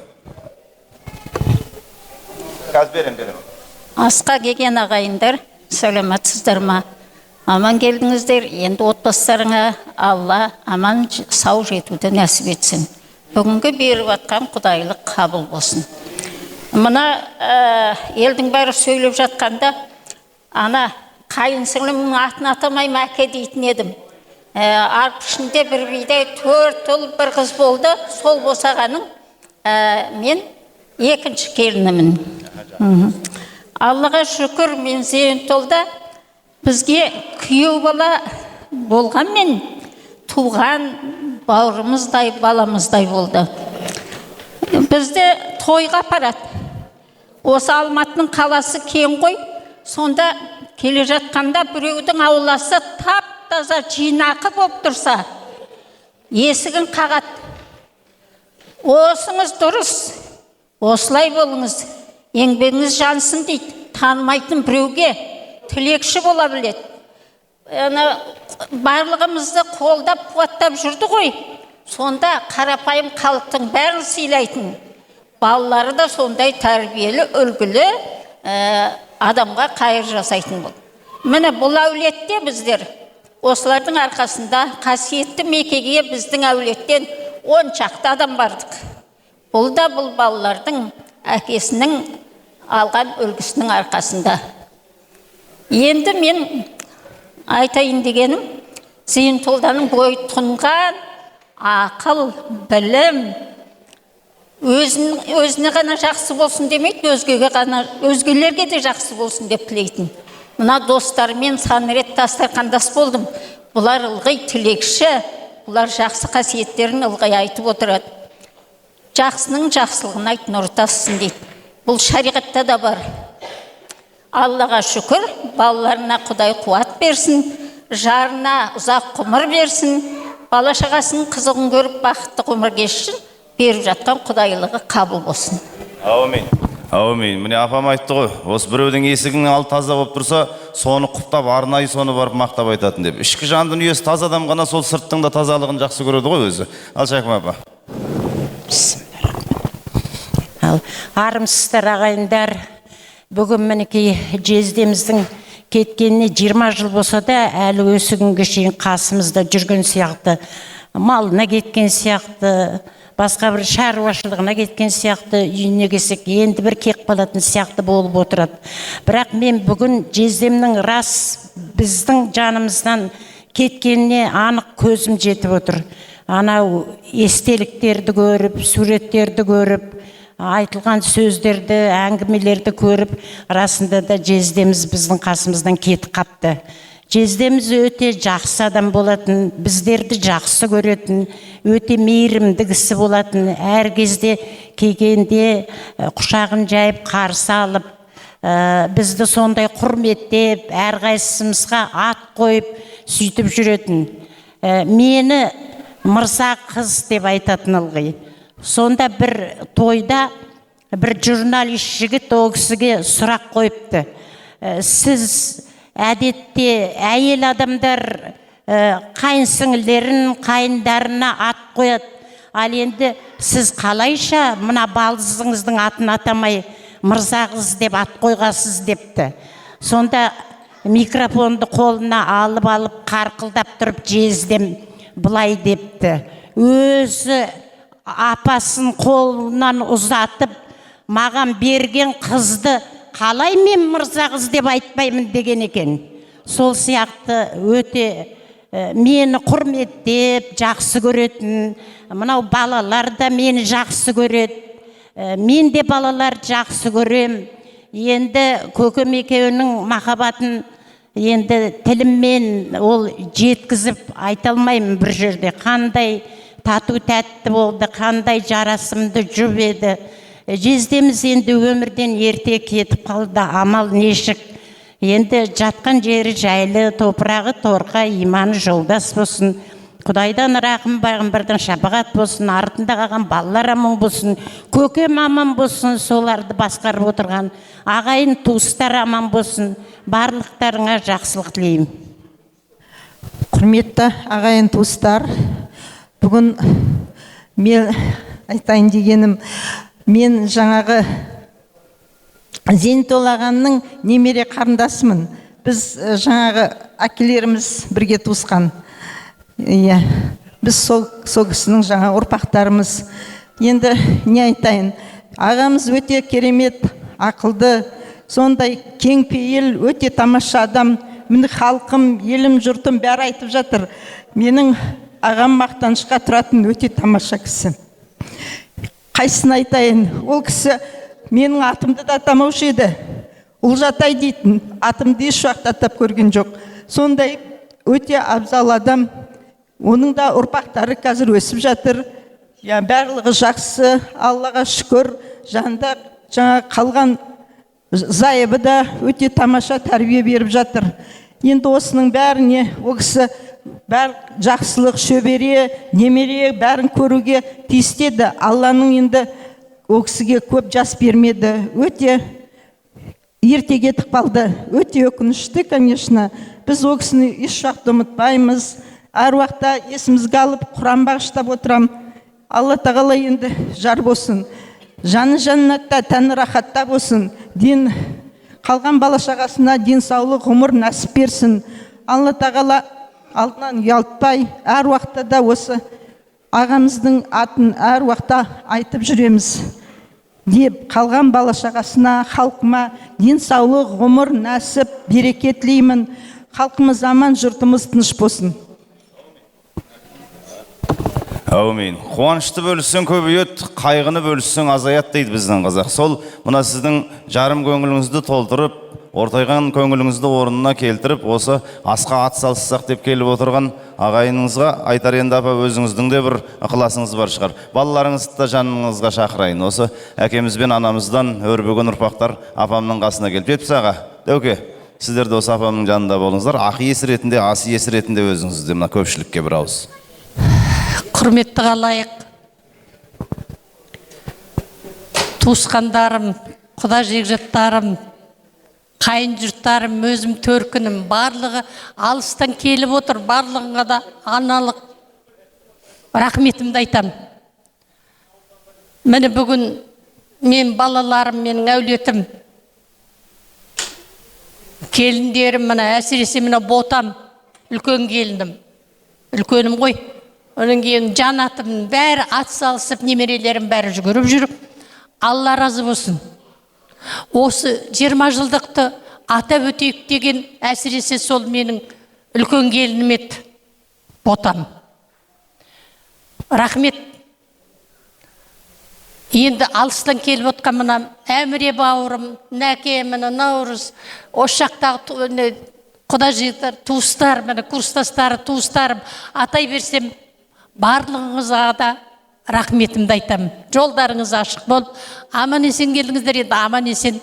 Асқа келген ағайындар, сәлеметсіздер ма? Аман келдіңіздер. Енді отбасыларыңа Алла аман сау жетуді нәсіп етсін. Бүгінгі беріп атқан құдайлық қабыл болсын. Мына елдің бәрі сөйлеп жатқанда, ана қайынсіңлімнің атын атамай мәке дейтін едім. Арп ішінде бір бидай 4 ұл бір қыз болды. Сол босағаның мен екінші келінімін. Аллаға шүкір, мен Зейнетолда бізге күйеу бала болғанмен туған бауырымыздай, баламыздай болды. Бізді тойға апарады. Осы Алматының қаласы кең ғой, сонда келе жатқанда біреудің ауласы тап-таза жинақы болып тұрса, есігін қағады. Осыңыз дұрыс, осылай болыңыз. Еңбегіңіз жансын дейді, танымайтын біреуге тілекші бола біледі. Барлығымызды қолдап, қуаттап жүрді ғой. Сонда қарапайым халықтың бәрін сыйлайтын. Балалары да сондай тәрбиелі, үлгілі адамға қайыр жасайтын болды. Міне бұл әулетте біздер, осылардың арқасында қасиетті Меккеге біздің әулеттен 10 шақты адам бардық. Бұл да бұл балалардың әкесінің алған үлгісінің арқасында. Енді мен айтайын дегенім, Зейнетолданың бойы тұнған ақыл, білім, өзіне ғана жақсы болсын демейді, өзгелерге де жақсы болсын деп тілейтін. Мына достарымен сан рет дастарқандас болдым. Бұлар ылғи тілекші, бұлар жақсы қасиеттерін ылғи айтып отырады. Жақсының жақсылығын айт, нұр тасысын дейді. Бұл шариғатта да бар. Аллаға шүкір, балаларына Құдай қуат берсін, жарына ұзақ ғұмыр берсін, бала шағасының қызығын көріп бақытты ғұмыр кешсін, беріп жатқан құдайлығы қабыл болсын. Аумин. Аумин. Міне апам айтты ғой, осы біреудің есігінің алды таза болып тұрса, соны құптап, арнайы соны барып мақтап айтатын деп. Ішкі жан дүниесі таза адам ғана сол сырттың да тазалығын жақсы көреді ғой өзі. Ал Шәкім апа. Армысыздар ағайындар, бүгін мінекей жездеміздің кеткеніне 20 жыл болса да, әлі осы күнге шейін қасымызда жүрген сияқты, малына кеткен сияқты, басқа бір шаруашылығына кеткен сияқты, үйіне келсек енді бір кек қалатын сияқты болып отырады. Бірақ мен бүгін жездемнің рас біздің жанымыздан кеткеніне анық көзім жетіп отыр. Анау естеліктерді көріп, суреттерді көріп, айтылған сөздерді, әңгімелерді көріп, расында да жездеміз біздің қасымыздан кетіп қапты. Жездеміз өте жақсы адам болатын, біздерді жақсы көретін, өте мейірімді кісі болатын, әр кезде келгенде құшағын жайып қарсы алып, бізді сондай құрметтеп, әрқайсымызға ат қойып, сөйтіп жүретін. Мені мырза қыз деп айтатын ылғи. Сонда бір тойда бір журналист жігіт ол кісіге сұрақ қойыпты. Сіз әдетте әйел адамдар қайынсіңілдерін, қайындарына ат қояды. Ал енді сіз қалайша мына балдызыңыздың атын атамай мырза қыз деп ат қойғасыз депті. Сонда микрофонды қолына алып қарқылдап тұрып жездем былай депті. Өзі апасын қолынан ұзатып, маған берген қызды қалай мен мырза қыз деп айтпаймын деген екен. Сол сияқты өте мені құрметтеп, жақсы көретін, мынау балалар да мені жақсы көреді. Мен де балалар жақсы көрем. Енді көкем екеуінің махаббатын енді тіліммен ол жеткізіп айта алмаймын бір жерде. Қандай тату тәтті болды, қандай жарасымды жұп еді. Жездеміз енді өмірден ерте кетіп қалды, амал нешік. Енді жатқан жері жайлы, топырағы торқа, иманы жолдас болсын. Құдайдан рақым, пайғамбардан шапағат болсын, артында қалған балалар аман болсын, көкем аман болсын, соларды басқарып отырған ағайын туыстар аман болсын. Барлықтарыңа жақсылық тілеймін. Құрметті ағайын туыстар, бүгін мен айтайын дегенім, мен жаңағы Зейнетолла ағаның немере қарындасымын. Біз жаңағы әкелеріміз бірге туысқан. Біз сол кісінің жаңа ұрпақтарымыз. Енді не айтайын, ағамыз өте керемет, ақылды, сондай кеңпейіл, өте тамаша адам. Міне халқым, елім, жұртым бәрі айтып жатыр. Менің ағам мақтанышқа тұратын өте тамаша кісі. Қайсын айтайын, ол кісі менің атымды да атамаушы еді. Ұлжатай дейтін, атымды еш уақытта атап көрген жоқ. Сондай өте абзал адам. Оның да ұрпақтары қазір өсіп жатыр. Барлығы жақсы, Аллаға шүкір. Жанында жаңа қалған зайыбы да өте тамаша тәрбие беріп жатыр. Енді осының бәріне ол кісі бәр жақсылық, шөбере, немере бәрін көруге тиістеді. Алланың енді ол кісіге көп жас бермеді. Өте ерте кетіп қалды. Өте өкінішті, конечно. Біз ол кісіні еш уақытта ұмытпаймыз. Әр уақытта есімізге алып, Құран бағыштап отырам. Алла тағала енді жар болсын. Жаны жәннатта, тәні рахатта болсын. Ден қалған бала шағасына денсаулық, ғұмыр нәсіп берсін. Алла тағала алдынан ұялтпай, әр уақытта да осы ағамыздың атын әр уақытта айтып жүреміз деп, қалған бала шағасына, халқыма денсаулық, ғұмыр нәсіп, береке тілеймін. Халқымыз аман, жұртымыз тыныш болсын. Әумин. Қуанышты бөліссең көбейет, қайғыны бөліссең азаят дейді біздің қазақ. Сол мына сіздің жарым көңіліңізді толтырып, ортайған көңіліңізді орнына келтіріп, осы асқа ат салсақ деп келіп отырған ағайыныңызға айтар енді апа, өзіңіздің де бір ықыласыңыз бар шығар. Балаларыңызды да жаныңызға шақырайын. Осы әкеміз бен анамыздан өрбіген ұрпақтар апамның қасына келіп жетпіс аға. Дәуке, сіздер де осы апамның жанында болыңыздар. Ақ иесі ретінде, ас иесі ретінде өзіңізді мына көпшілікке бір ауыз. Құрметті қалайық, туысқандарым, құда жекжаттарым, қайын жұрттарым, өзім төркінім, барлығы алыстан келіп отыр. Барлығыңа да аналық рахметімді айтам. Міне бүгін мен балаларым, менің әулетім, келіндерім, міне әсіресе міне ботам, үлкен келіндім, үлкенім ғой. Онан кейін жанатым бәрі ат салысып, немерелерім бәрі жүгіріп жүріп, Алла разы болсын. Осы 20 жылдықты атап өтейік деген әсіресе сол менің үлкен келінім еді, ботам. Рахмет. Енді алыстан келіп отқан мына Әміре бауырым, Нәке, мына Наурыз, осы жақтағы құда жиықтар, туыстар, мына курстастары, туыстарым, атай берсем, барлығыңызға да рахметімді айтамын. Жолдарыңыз ашық болып, аман есен келдіңіздер, енді аман есен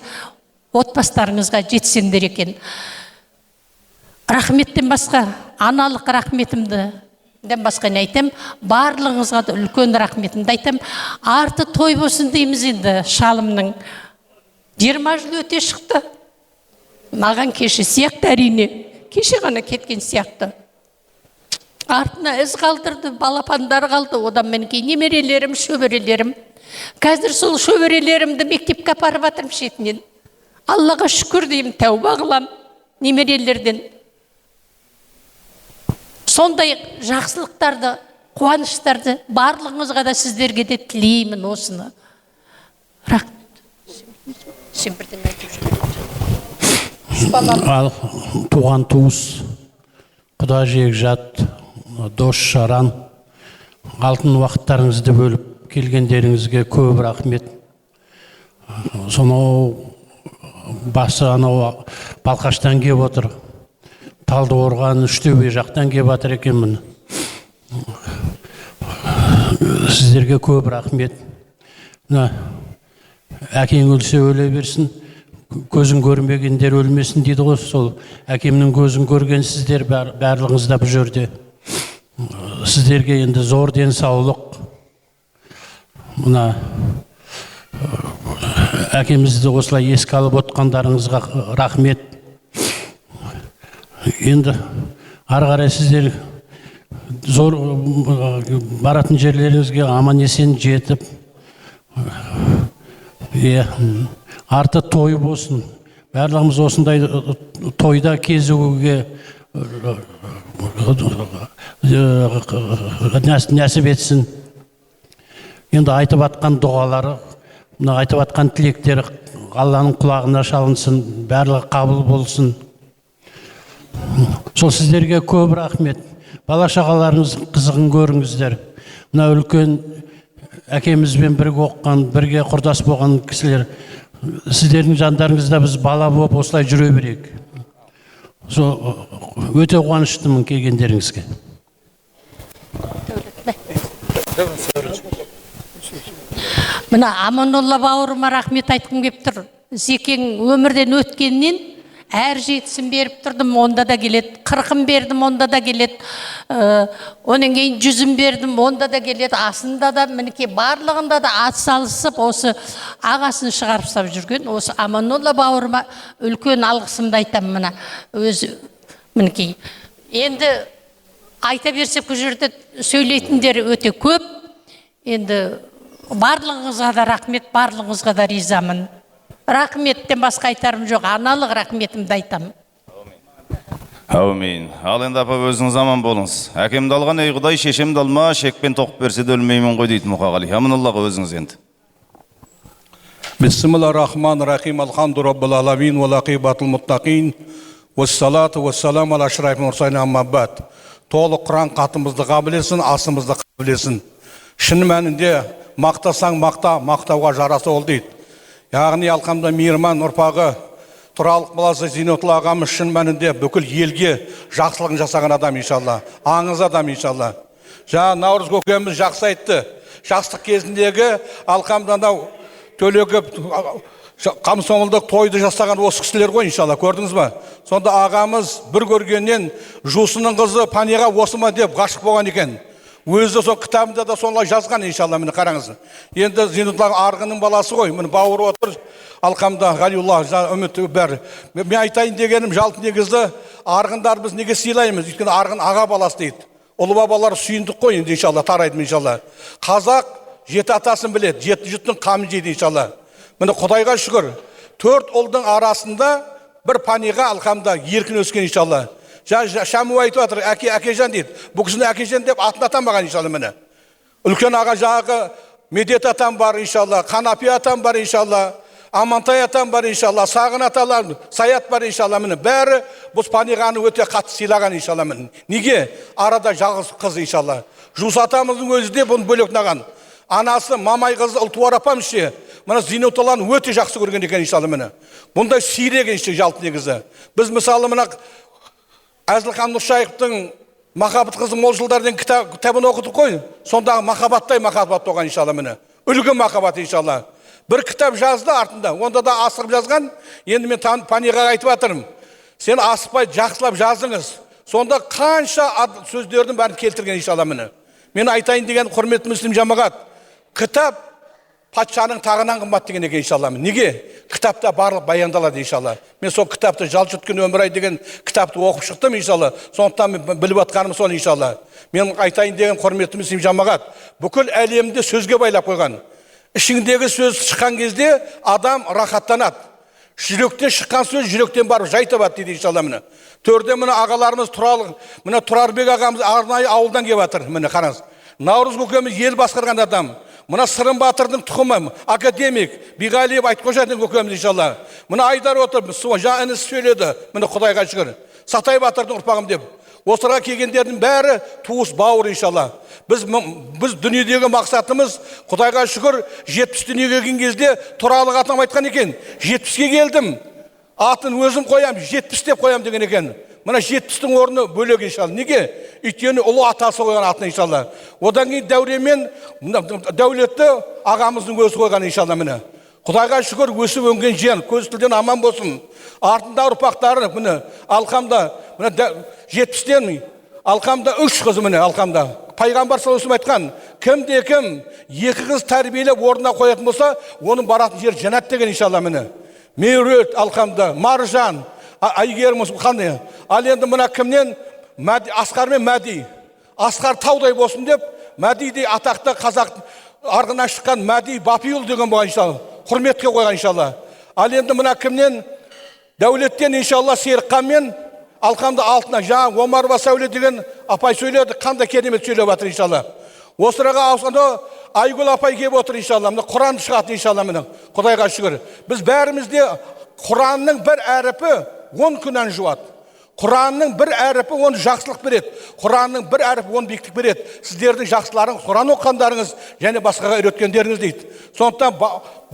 отбасыларыңызға жетсеңдер екен. Рахметтен басқа, аналық рахметімді басқа не айтам, барлығыңызға да үлкен рахметімді айтам. Арты той болсын дейміз енді шалымның. 20 жыл өте шықты. Маған кеше сияқты әрине, кеше ғана кеткен сияқты. Артына із қалдырды, балапандар қалды, одан мен кейін немерелерім, шөберелерім. Қазір сол шөберелерімді мектепке апарып жатырмын шетінен. Аллаға шүкір деймін, тәуба қылам немерелерден. Сондай жақсылықтарды, қуаныштарды барлығыңызға да сіздерге де тілеймін осыны. Сен бірден айтып жүрген. Ал туған туыс, құда жекжат, дос жаран, алтын уақыттарыңызды бөліп келгендеріңізге көп рахмет. Сонау басы анау Балқаштан кеп отыр. Талдықорған, Үштөбе жақтан кеп жатыр екенмін. Сіздерге көп рахмет. Әкең өлсе өле берсін, көзін көрмегендер өлмесін дейді ғой. Сол әкемнің көзін көрген сіздер барлығыңызда бұл жерде. Сіздерге енді зор денсаулық. Мына әкемізді осылай еске алып отқандарыңызға рахмет. Енді ары қарай сіздер зор баратын жерлеріңізге аман есен жетіп, арты той болсын. Барлығымыз осындай тойда кезігуге нәсіп етсін. Енді айтып атқан дұғалары, айтып атқан тілектері Алланың құлағына шалынсын, барлығы қабыл болсын. Сол сіздерге көп рахмет. Бала шағаларыңыз қызығын көріңіздер. Мына үлкен әкемізбен бірге оққан, бірге құрдас болған кісілер, сіздердің жандарыңызда біз бала болып осылай жүре берейік. Өте қуаныштымын келгендеріңізге. Мына Аманолла бауырыма рахмет айтқым кеп тұр. Зекең өмірден өткеннен әр жетісін беріп тұрдым, онда да келеді. 40-ын бердім, онда да келеді. Оның кейін 100-ін бердім, онда да келеді. Асында да, мінеке барлығында да ат салысып, осы ағасын шығарып сап жүрген. Осы Аманолла бауырыма үлкен алғысымды айтам мына. Өзі, мінеке. Енді айта берсек бұл жерде сөйлейтіндер өте көп. Енді барлығыңызға да рахмет, барлығыңызға да ризамын. Рахметтен басқа айтарым жоқ, аналық рахметімді айтамын. Әумин. Ал енді апа өзіңіз аман болыңыз. Әкемді алған ей құдай, шешемді алма, шекпен тоқып берсе де өлмеймін ғой дейді Мұқағали. Аманаллаға өзіңіз енді. Бисмиллахир-рахманир-рахим. Алхамду раббил аламин ва лақибатул муттақин. Уассалату уассалам ала ашрафил мурсалин амма бад. Толық Құран қатымызды қабыл етсін, асымызды қабыл етсін. Шын мәнінде мақтасаң мақта, мақтауға жарасы ол дейді. Яғни алқамда мейірман ұрпағы Тұралық баласы Зейнетолла ағамыз шын мәнінде бүкіл елге жақсылығын жасаған адам иншалла. Аңыз адам иншалла. Жаңа Наурыз көкеміз жақсы айтты. Жастық кезіндегі алқамда төлегі қамсомылдық тойды жасаған осы кісілер ғой иншалла. Көрдіңіз ба? Сонда ағамыз бір көргеннен жусының қызы Панеға осы ма деп ғашық болған екен. Өзі сол кітабында да солай жазған иншалла, міне қараңыз. Енді Зейнетолла арғының баласы ғой, міне бауыры отыр, алқамда Ғалиулла үміті бәрі. Мен айтайын дегенім жалпы негізді арғындар біз неге сыйлаймыз? Өйткені арғын аға баласы дейді. Ұлы бабалар сүйіндік қой енді иншалла, тарайды иншалла. Қазақ жеті атасын біледі, жеті жұттың қамын жейді иншалла. Міне Құдайға шүкір, 4 ұлдың арасында бір Панеға алқамда еркін өскен иншалла. Шаму айтып жатыр, әкежан дейді. Бұл кісіні әкежан деп атын атамаған иншалла міне. Үлкен аға жағы Медет атам бар иншалла, Қанапи атам бар иншалла, Амантай атам бар иншалла, Сағын аталар, Саят бар иншалла міне. Бәрі бұл паниғаны өте қатты сыйлаған иншалла міне. Неге? Арада жалғыз қыз иншалла. Жус атамыздың өзі де бұны бөлектінаған. Анасы Мамай қызы Ұлтуар апам ше, мына Зейнетолланы өте жақсы көрген екен иншалла міне. Бұндай сирек ше жалпы негізі. Біз мысалы мына Әзілхан Нұршайықовтың Махаббат қызы мол жылдардан кітабын оқыдық қой. Сондағы махаббаттай махаббат болған иншалла міне. Үлгі махаббат иншалла. Бір кітап жазды артында. Онда да асығып жазған. Енді мен паниға айтып жатырмын. Сен асықпай жақсылап жазыңыз. Сонда қанша сөздердің бәрін келтірген иншалла міне. Мен айтайын деген құрметті мүслим жамағат. Кітап патшаның тағынан қымбат деген екен иншалла. Неге? Кітапта барлық баяндалады иншалла. Мен сол кітапты Жалшы өткен өмір ай деген кітапты оқып шықтым иншалла. Сондықтан мен біліп атқаным сол иншалла. Мен айтайын деген құрметті мүслим жамағат. Бүкіл әлемді сөзге байлап қойған. Ішіңдегі сөз шыққан кезде адам рахаттанады. Жүректен шыққан сөз жүректен барып жай табады дейді иншалла міне. Төрде міне ағаларымыз міне Тұрарбек ағамыз арнайы ауылдан келіп жатыр. Міне қараңыз. Наурыз көкеміз ел басқарған адам. Мына Сырым Батырдың тұқымы, академик, Биғалиев Айтқожаның көкеміз иншалла. Мына Айдар отыр, жаңа інісі сөйледі. Міне Құдайға шүкір. Сатай Батырдың ұрпағым деп. Осыға келгендердің бәрі туыс бауыр иншалла. Біз дүниедегі мақсатымыз Құдайға шүкір 70 дүниеге келген кезде Тұралық атам айтқан екен. 70-ге келдім. Атын өзім қоям, 70 деп қоям деген екен. Мына 70-тің орны бөлек иншалла. Неге? Өйткені ұлы атасы қойған атын иншалла. Одан кейін дәуремен дәулетті ағамыздың өзі қойған иншалла міне. Құдайға шүкір өсіп өнген жен, көз тілден аман болсын. Артында ұрпақтары міне алқамда міне 70-тен алқамда 3 қызы міне алқамда. Пайғамбар саллаллаху алейхи айтқан, кім-кім 2 қыз тәрбиелеп орнына қоятын болса, оның баратын жер жәннат деген иншалла міне. Меруерт алқамда, Маржан, Айгерім қандай. Ал енді мына кімнен? Асқар мен Мәди. Асқар таудай болсын деп, Мәдидей атақты қазақ арғынан шыққан Мәди Бапиұл деген болған иншалла. Құрметке қойған иншалла. Ал енді мына кімнен? Дәулеттен иншалла Серікқан мен алқамда алтына жаңа Омарова Сәуле деген апай сөйледі, қандай керемет сөйлеп жатыр иншалла. Осыраға ауысқанда Айгүл апай келіп отыр иншалла. Мына Құран шығады иншалла міне. Құдайға шүкір. Біз бәрімізде Құранның бір әріпі 10 күннен жуады. Құранның бір әріпі 10 жақсылық береді. Құранның бір әріпі 10 биіктік береді. Сіздердің жақсыларыңыз, Құран оқығандарыңыз және басқаға үйреткендеріңіз дейді. Сондықтан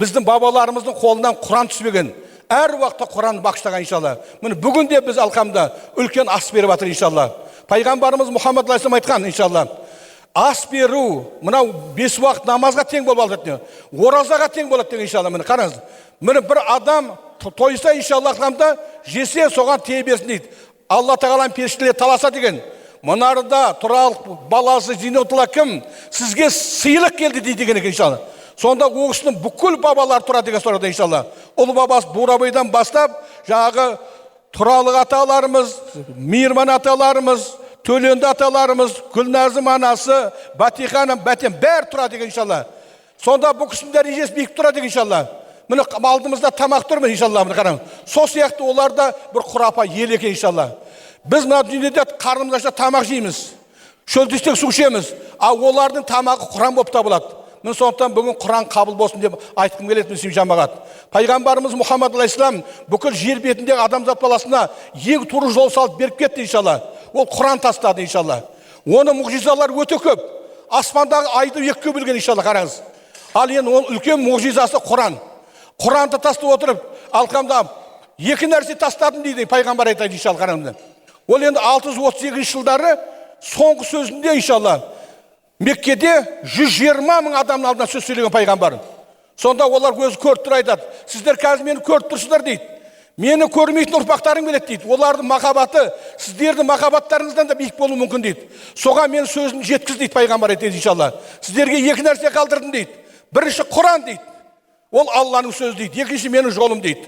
біздің бабаларымыздың қолынан Құран түспеген. Әр уақытта Құран бағыштаған иншалла. Міне бүгін де біз алқамда үлкен ас беріп жатыр иншалла. Пайғамбарымыз Мұхаммад алейхиссалам айтқан иншалла. Ас беру, мынау 5 уақыт намазға тең болып алады. Оразаға тең болады деген иншалла. Міне қараңыз. Міне бір адам тойса иншалла алқамда жесе соған тие берсін дейді. Алла тағаланың періштелері таласа деген. Мұнарда Тұралық баласы Зейнетолла кім? Сізге сыйлық келді деген екен иншалла. Сонда оғысының бүкіл бабалар тұрады деген сұрады иншалла. Ұлы бабасы Бурабайдан бастап, жаңағы Тұралық аталарымыз, Мейірман аталарымыз, Төленді аталарымыз, Гүлназым анасы, Батиханым, Бәтен бәрі тұрады деген иншалла. Сонда бұл кісінің дәрежесі биік тұрады деген иншалла. Міне алдымызда тамақ тұр міне иншалла. Міне қараңыз. Сол сияқты оларда бір құрапа ел екен иншалла. Біз мына дүниеде қарнымыз ашса тамақ жейміз. Шөлдесек су ішеміз. А олардың тамағы Құран болып табылады. Мен сондықтан бүгін Құран қабыл болсын деп айтқым келеді мүслим жамағат. Пайғамбарымыз Мұхаммад алейхиссалам бүкіл жер бетіндегі адамзат баласына ең тура жол салып беріп кетті иншалла. Ол Құран тастады иншалла. Оның мұғжизалары өте көп. Аспандағы айды екіге бөлген иншалла қараңыз. Ал енді оның үлкен мұғжизасы Құран. Құранды тастап отырып, алқамда 2 нәрсе тастадым дейді пайғамбар айтады иншалла қараңыз. Ол енді 638 жылдары соңғы сөзінде иншалла Меккеде 120 мың адамның алдына сөз сөйлеген пайғамбар. Сонда олар өзі көріп тұр айтады. Сіздер қазір мені көріп тұрсыздар дейді. Мені көрмейтін ұрпақтарың келеді дейді. Олардың махаббаты сіздердің махаббаттарыңыздан да биік болуы мүмкін дейді. Соған мен сөзін жеткіз дейді пайғамбар айтады иншалла. Сіздерге 2 нәрсе қалдырдым дейді. Бірінші Құран дейді. Ол Алланың сөзі дейді. Екінші менің жолым дейді.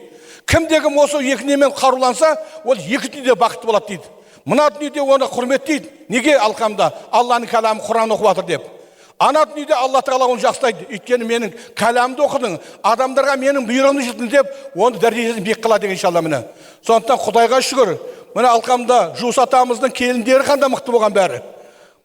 Кімдегі осы 2 немен қаруланса, ол 2 дүниеде бақытты болады дейді. Мына дүниеде оны құрметтейді. Неге алқамда? Алланың кәламы Құран оқып жатыр деп. Ана дүниеде Алла тағала оны жақсылайды. Өйткені менің кәламды оқыдың, адамдарға менің бұйрығымды жеткіздің деп, оны дәрежесін биік қылады деген иншалла міне. Сондықтан Құдайға шүкір, міне алқамда жуыс атамыздың келіндері қандай мықты болған бәрі.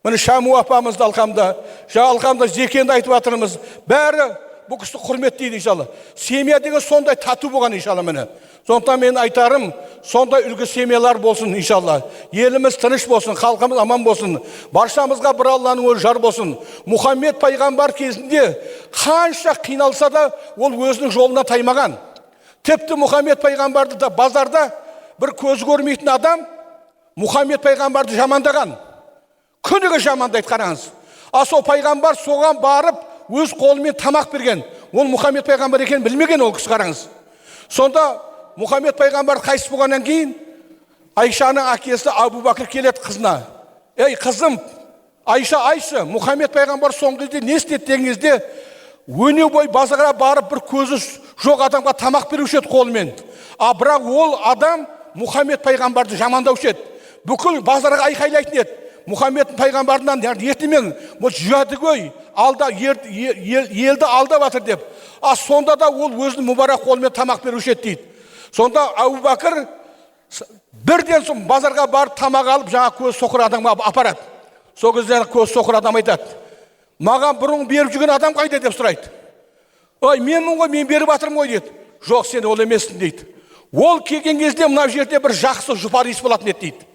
Міне Шаму апамызды алқамда, алқамда Зекенді айтып жатырмыз. Бәрі бұл кісі құрметтейді иншалла. Семья деген сондай тату болған иншалла міне. Сондықтан мен айтарым, сондай үлгі семьялар болсын иншалла. Еліміз тыныш болсын, халқымыз аман болсын. Баршамызға бір Алланың өзі жар болсын. Мұхаммед пайғамбар кезінде қанша қиналса да ол өзінің жолына таймаған. Тіпті Мұхаммед пайғамбарды да базарда бір көз көрмейтін адам Мұхаммед пайғамбарды жамандаған. Күніге жамандайды қараңыз. Сол пайғамбар соған барып өз қолымен тамақ берген. Ол Мұхаммед пайғамбар екенін білмеген ол кісі қараңыз. Сонда Мұхаммед пайғамбар қайтыс болғаннан кейін Айшаның әкесі Абу Бәкір келеді қызына. Ей қызым, Айша, Мұхаммед пайғамбар соңғы кезде не істеді деген кезде өне бой базарға барып бір көзі жоқ адамға тамақ беруші еді қолымен. Бірақ ол адам Мұхаммед пайғамбарды жамандаушы еді. Бүкіл базарға айқайлайтын еді. Мұхаммед пайғамбарынан ертемен бұл жадыгөй елді алдап жатыр деп. Сонда да ол өзінің мұбарақ қолымен тамақ беруші еді дейді. Сонда Абу Бәкір бірден соң базарға барып тамақ алып жаңа көз соқыр адамға апарады. Сол кезде көз соқыр адам айтады: маған бұрын беріп жүрген адам қайда деп сұрайды. Ой, менмін ғой, мен беріп жатырмын ғой дейді. Жоқ, сен ол емессің дейді. Ол келген кезде мына жерде бір жақсы жұпар иіс болатын еді дейді.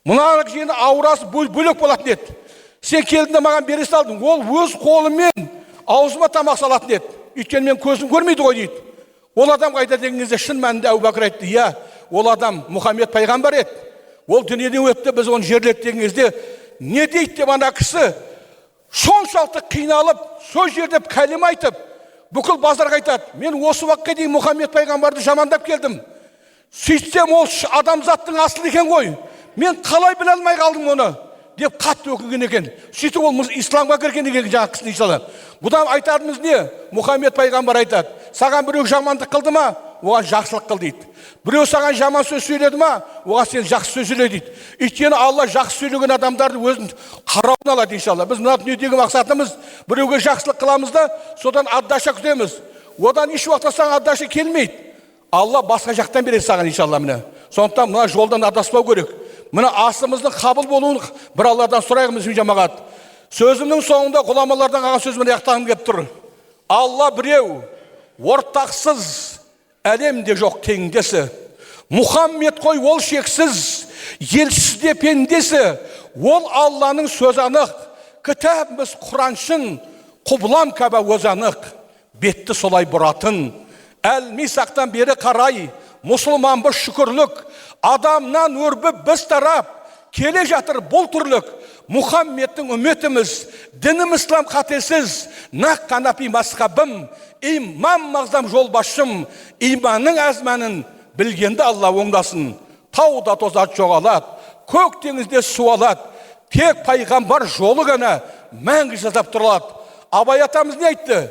Мына жерде аурасы бөлек болатын еді. Сен келдің де маған бере салдың. Ол өз қолымен аузыма тамақ салатын еді. Өйткені мен көзім көрмейді ғой дейді. Ол адам қайда деген кезде шын мәнінде Абу Бәкір айтты: иә, ол адам Мұхаммед пайғамбар еді. Ол дүниеден өтті, біз оны жерледік деген кезде не дейді деп ана кісі соншалықты қиналып, сол жерде кәлима айтып, бүкіл базарға айтады: мен осы уақытқа дейін Мұхаммед пайғамбарды жамандап келдім. Сөйтсем ол адамзаттың асылы екен ғой. Мен қалай біле алмай қалдым оны деп қатты өкінген екен. Сөйтіп ол исламға кірген екен жаңа кісінің иншалла. Бұдан айтарымыз не? Мұхаммед пайғамбар айтады: саған біреу жамандық қылды ма, оған жақсылық қыл дейді. Біреу саған жаман сөз сөйледі ма, оған сен жақсы сөз сөйле дейді. Өйткені Алла жақсы сөйлеген адамдарды өзін қарауына алады иншалла. Біз мына дүниедегі мақсатымыз біреуге жақсылық қыламыз да, содан аддаша күтеміз. Одан еш уақытта саған аддаша келмейді. Алла басқа жақтан береді саған иншалла міне. Сондықтан мына жолдан адаспау керек. Мына асымыздың қабыл болуын бір Алладан сұрайық жамағат. Сөзімнің соңында ғұламалардан қалған сөзімді аяқтағым келіп тұр. Алла біреу, ортақсыз, әлемде жоқ теңдесі. Мұхаммед қой ол шексіз, елшісі де пендесі. Ол Алланың сөзі анық, кітабымыз Құраншын, құбылам Кәбә өзі анық. Бетті солай бұратын, әл-мисақтан бері қарай, мұсылман бір шүкірлік, адамнан өрбіп біз тарап, келе жатыр бұл түрлік. Мұхаммедтің үмметіміз, дінім ислам қатесіз, нақ қанапи масқабым, имам мағзам жолбасшым, иманның әзмәнін білгенді Алла оңдасын. Тауда тозат жоғалады, көк теңізде су алады, тек пайғамбар жолы ғана мәңгі жазап тұрылады. Абай атамыз не айтты?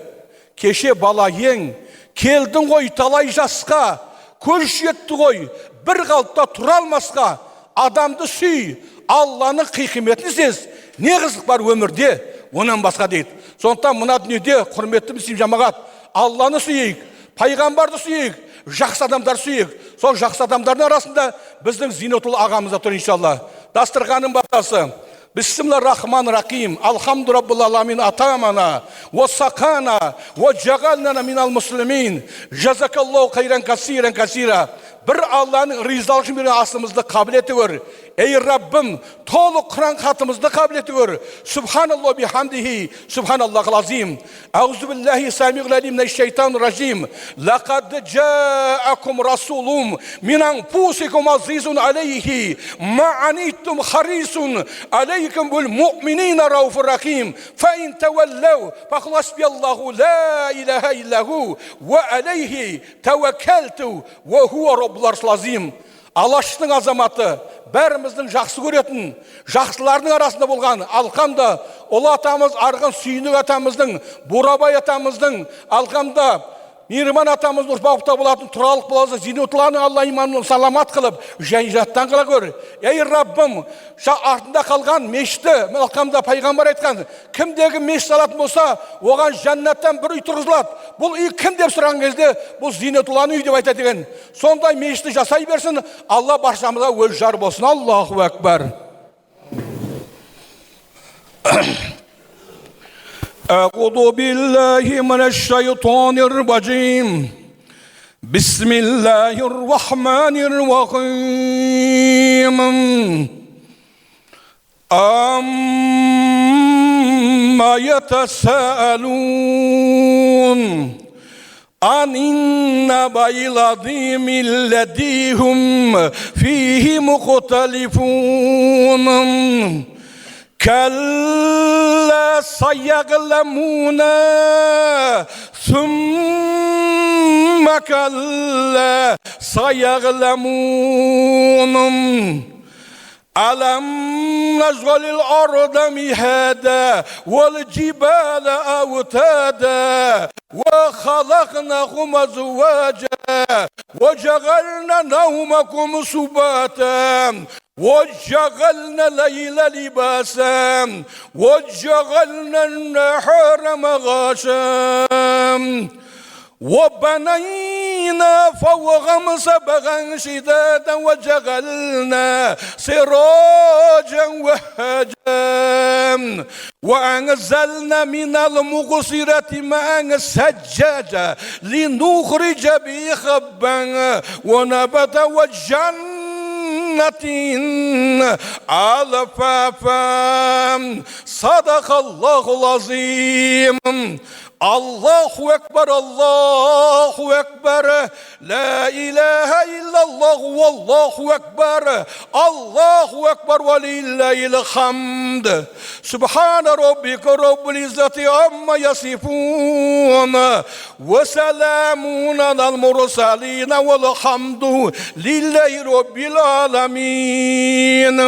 Кеше бала ең, келдің ғой талай жасқа, көрші етті ғой бір қалыпта тұра алмасқа. Адамды сүй, Алланың қиқыметін сез, не қызық бар өмірде, онан басқа дейді. Сондықтан мына дүниеде құрметті мұсылман жамағат, Алланы сүйейік, пайғамбарды сүйейік, жақсы адамдар сүйейік. Сол жақсы адамдардың арасында біздің Зиннетулла ағамыз да тұр иншалла. Дастарханның батасы. Бисмиллахир-рахманир-рахим. Алхамду раббил аламин атамана ва сақана ва жағалнана минал муслимин. Жазакаллаху қайран касира. Бір Алланың ризалығын берген асымызды қабілеті көр. Ей Раббым, толық Құран хатымызды қабілеті көр. Субханаллаху бихамдихи, субханаллахил азим. Аузу биллахи самиғил алим минаш шайтанир ражим. Лақад джаакум расулум мин анфусикум азизун алейхи ма аниттум харисун алейкум бил муъминина рауфур рахим. Фа ин таваллау фақул хасбияллаху ла илаха иллаху ва алейхи таваккалту ва хуа раббул аршил азим. Алаштың азаматы, бәріміздің жақсы көретін, жақсылардың арасында болған алқамда ұлы атамыз Арғын Сүйінік атамыздың, Бурабай атамыздың, алқамда Мейірман атамыз ұрпақта болатын тұралық боласы Зиннетулланың Алла иманын саламат қылып, жаттан қыла көр. Ей Раббым, артында қалған мешітті, алқамда пайғамбар айтқан, кімдегі мешіт салатын болса, оған жәннаттан бір үй тұрғызылады. бұл үй кім деп сұраған кезде бұл Зинетулланың үйі деп айтады екен. Сондай мешітті жасай берсін, Алла баршамызға өз жар болсын. Аллаху акбар. أعوذ بالله من الشيطان الرجيم بسم الله الرحمن الرحيم أما يتساءلون عن النبأ العظيم الذي هم فيه مختلفون كلا سيعلمون ثم كلا سيعلمون ألم نجعل الأرض مهادا والجبال أوتادا وخلقناكم أزواجا وجعلنا نومكم سباتا وجعلنا الليل لباسا وجعلنا النهار معاشا وبنينا فوقهم سبعا شدادا وجعلنا سراجا وهاجا وأنزلنا من المقصرات ماء ثجاجا لنخرج به حبا ونباتا وجنة ألفافا صدق الله العظيم الله أكبر الله أكبر لا إله إلا الله والله أكبر ولله الحمد سبحان ربك رب العزة عما يصفون وسلام على المرسلين والحمد لله رب العالمين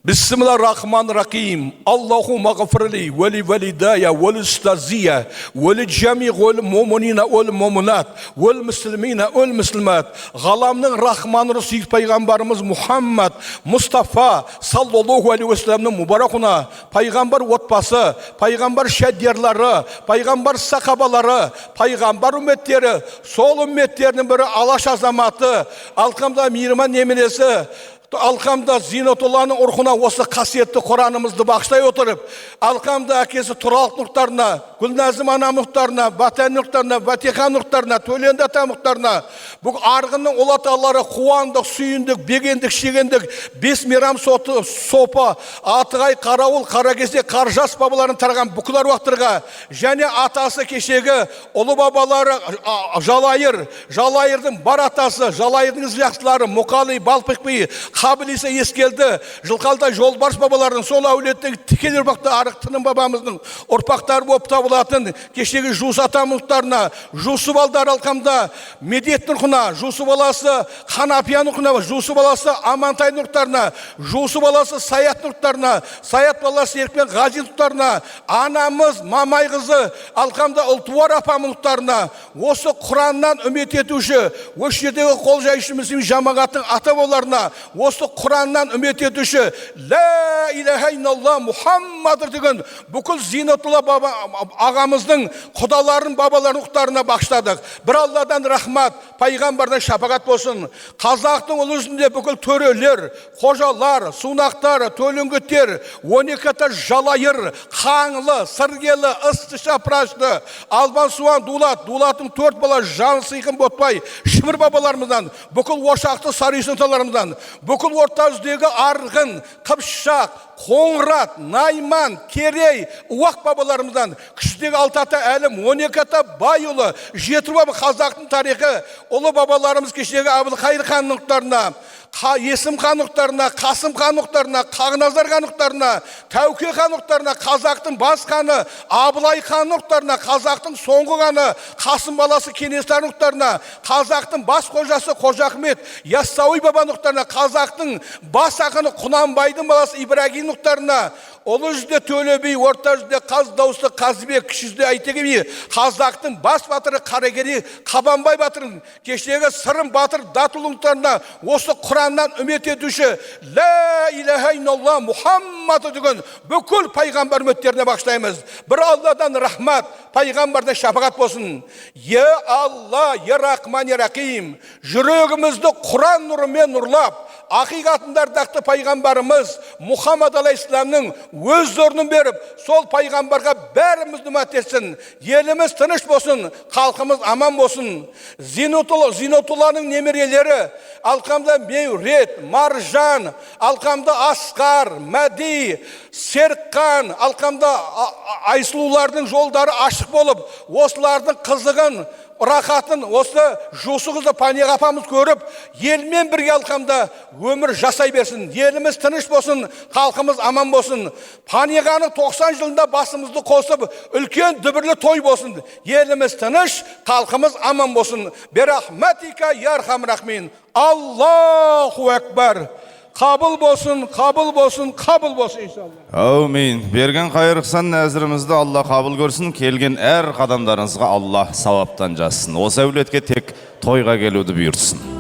بسم الله الرحمن الرحيم اللهم اغفر لي ولوالدي ولأستاذي ولجميع المؤمنين والمؤمنات والمسلمين والمسلمات ғаламның рахманы рысиев пайғамбарымыз Мұхаммад Мұстафа саллаллаху алейхи уассаламның мұбаракуна пайғамбар отбасы, пайғамбар шәдерлары, пайғамбар сахабалары, пайғамбар үмметтері, сол үмметтердің бірі алаш азаматы, алқамда мейірман немересі алқамда Зинетулланың ұрқына осы қасиетті Құранымызды бағыштай отырып, алқамда әкесі Тұралық нұрттарына, Гүлназым анам нұрттарына, Батан нұрттарына, Батихан нұрттарына, Төленді ата нұрттарына, бұл арғынның ол аталары қуандық, сүйіндік, бегендік, шегендік, бес мейрам сопа, Атығай, Қарауыл, Қаракесек, Қаржас бабаларын тараған бүкіл аруақтарға, және атасы кешегі ұлы бабалары Жалайыр, Жалайырдың бар атасы, Жалайырдың жақсылары Мұқалы, Балпықбай, Қабілесі ескелді, Жылқалда Жолбарыс бабалардың сол әулеттегі тікел ұрпақты Арықтының бабамыздың ұрпақтары болып табылатын кешегі Жус атамыздарына, Жусу балдар алқамда Медет нұрқына, Жусу баласы Қанапия нұрқына, Жусу баласы Амантай нұрқтарына, Жусу баласы Саят нұрқтарына, Саят баласы Еркмен Ғази нұрқтарына, анамыз Мамай қызы алқамда Ұлтуар апам нұрқтарына, осы Құраннан үмет етуші, осы жердегі қол жайшы мүслим жамағаттың ата боларына, осы Құраннан үмет етуші ла илаха илlallah Мұхаммад деген бүкіл Зинетулла ағамыздың құдаларын, бабаларын рухтарына бағыштадық. Бір Алладан рахмат, пайғамбардан шапағат болсын. Қазақтың ұлы жүзінде бүкіл төрелер, қожалар, сунақтар, төлеңгіттер, 12 Жалайыр, Қаңлы, Сыргелі, Ысты Шапрашты, Албан Суан, Дулаттың 4 бала Жан Сыйқын Ботбай, Шымыр бабаларымыздан, бүкіл Ошақты Сарисынталарымыздан, бүкіл орта жүздегі Арғын, Қыпшақ, Қоңырат, Найман, Керей, Уақ бабаларымыздан, кішідегі 6 ата әлім, 12 ата байұлы, 7 бабы қазақтың тарихы, ұлы бабаларымыз кешегі Әбілқайыр хан нұқтарына, Есім хан нұқтарына, Қасым хан нұқтарына, Қағназар хан нұқтарына, Тәуке хан нұқтарына, қазақтың бас ханы, Абылай хан нұқтарына, қазақтың соңғы ханы, Қасым баласы Кенесары нұқтарына, қазақтың бас қожасы Қожа Ахмет, Яссауи баба нұқтарына, қазақтың бас ақыны Құнанбайдың баласы Ибрагим нұқтарына, Ұлы жүзде Төле би, орта жүзде Қаз дауысты Қазыбек, кіші жүзде Әйтеке би, қазақтың бас батыры Қаракерей Қабанбай батырын, кештегі Сырым батыр датұлыңтарына осы Құраннан үмет етуші Ла илаха илlallah Мұхаммады деген бүкіл пайғамбар үмметтеріне бағыштаймыз. Бір Алладан рахмат, пайғамбардан шапағат болсын. Е Алла, е Рахман, е Рахим, жүрегімізді Құран нұрымен нұрлап, ақиқатында ардақты пайғамбарымыз Мұхаммад алейхиссаламның өз орнын беріп, сол пайғамбарға бәріміз үмәт етсін. Еліміз тыныш болсын, халқымыз аман болсын. Зинотулланың немерелері Алқамда Меврет, Маржан, Алқамда Асқар, Мәди, Серқан, Алқамда Айсұлулардың жолдары ашық болып, осылардың қызығын, рахатын осы Жусу қызы Панияға апамыз көріп, елмен бірге Алқамда өмір жасай берсін. Еліміз тыныш болсын, халқымыз аман болсын. Панияғаның 90 жылында басымызды қосып, үлкен дүбірлі той болсын. Еліміз тыныш, халқымыз аман болсын. Берахматика ярхам рахмин. Аллаху акбар. Қабыл болсын, қабыл болсын, қабыл болсын иншалла. Әумин. Берген қайырықсан нәзірімізді Алла қабыл көрсін. Келген әр қадамдарыңызға Алла сауаптан жазсын. Осы әулетке тек тойға келуді бұйыртсын.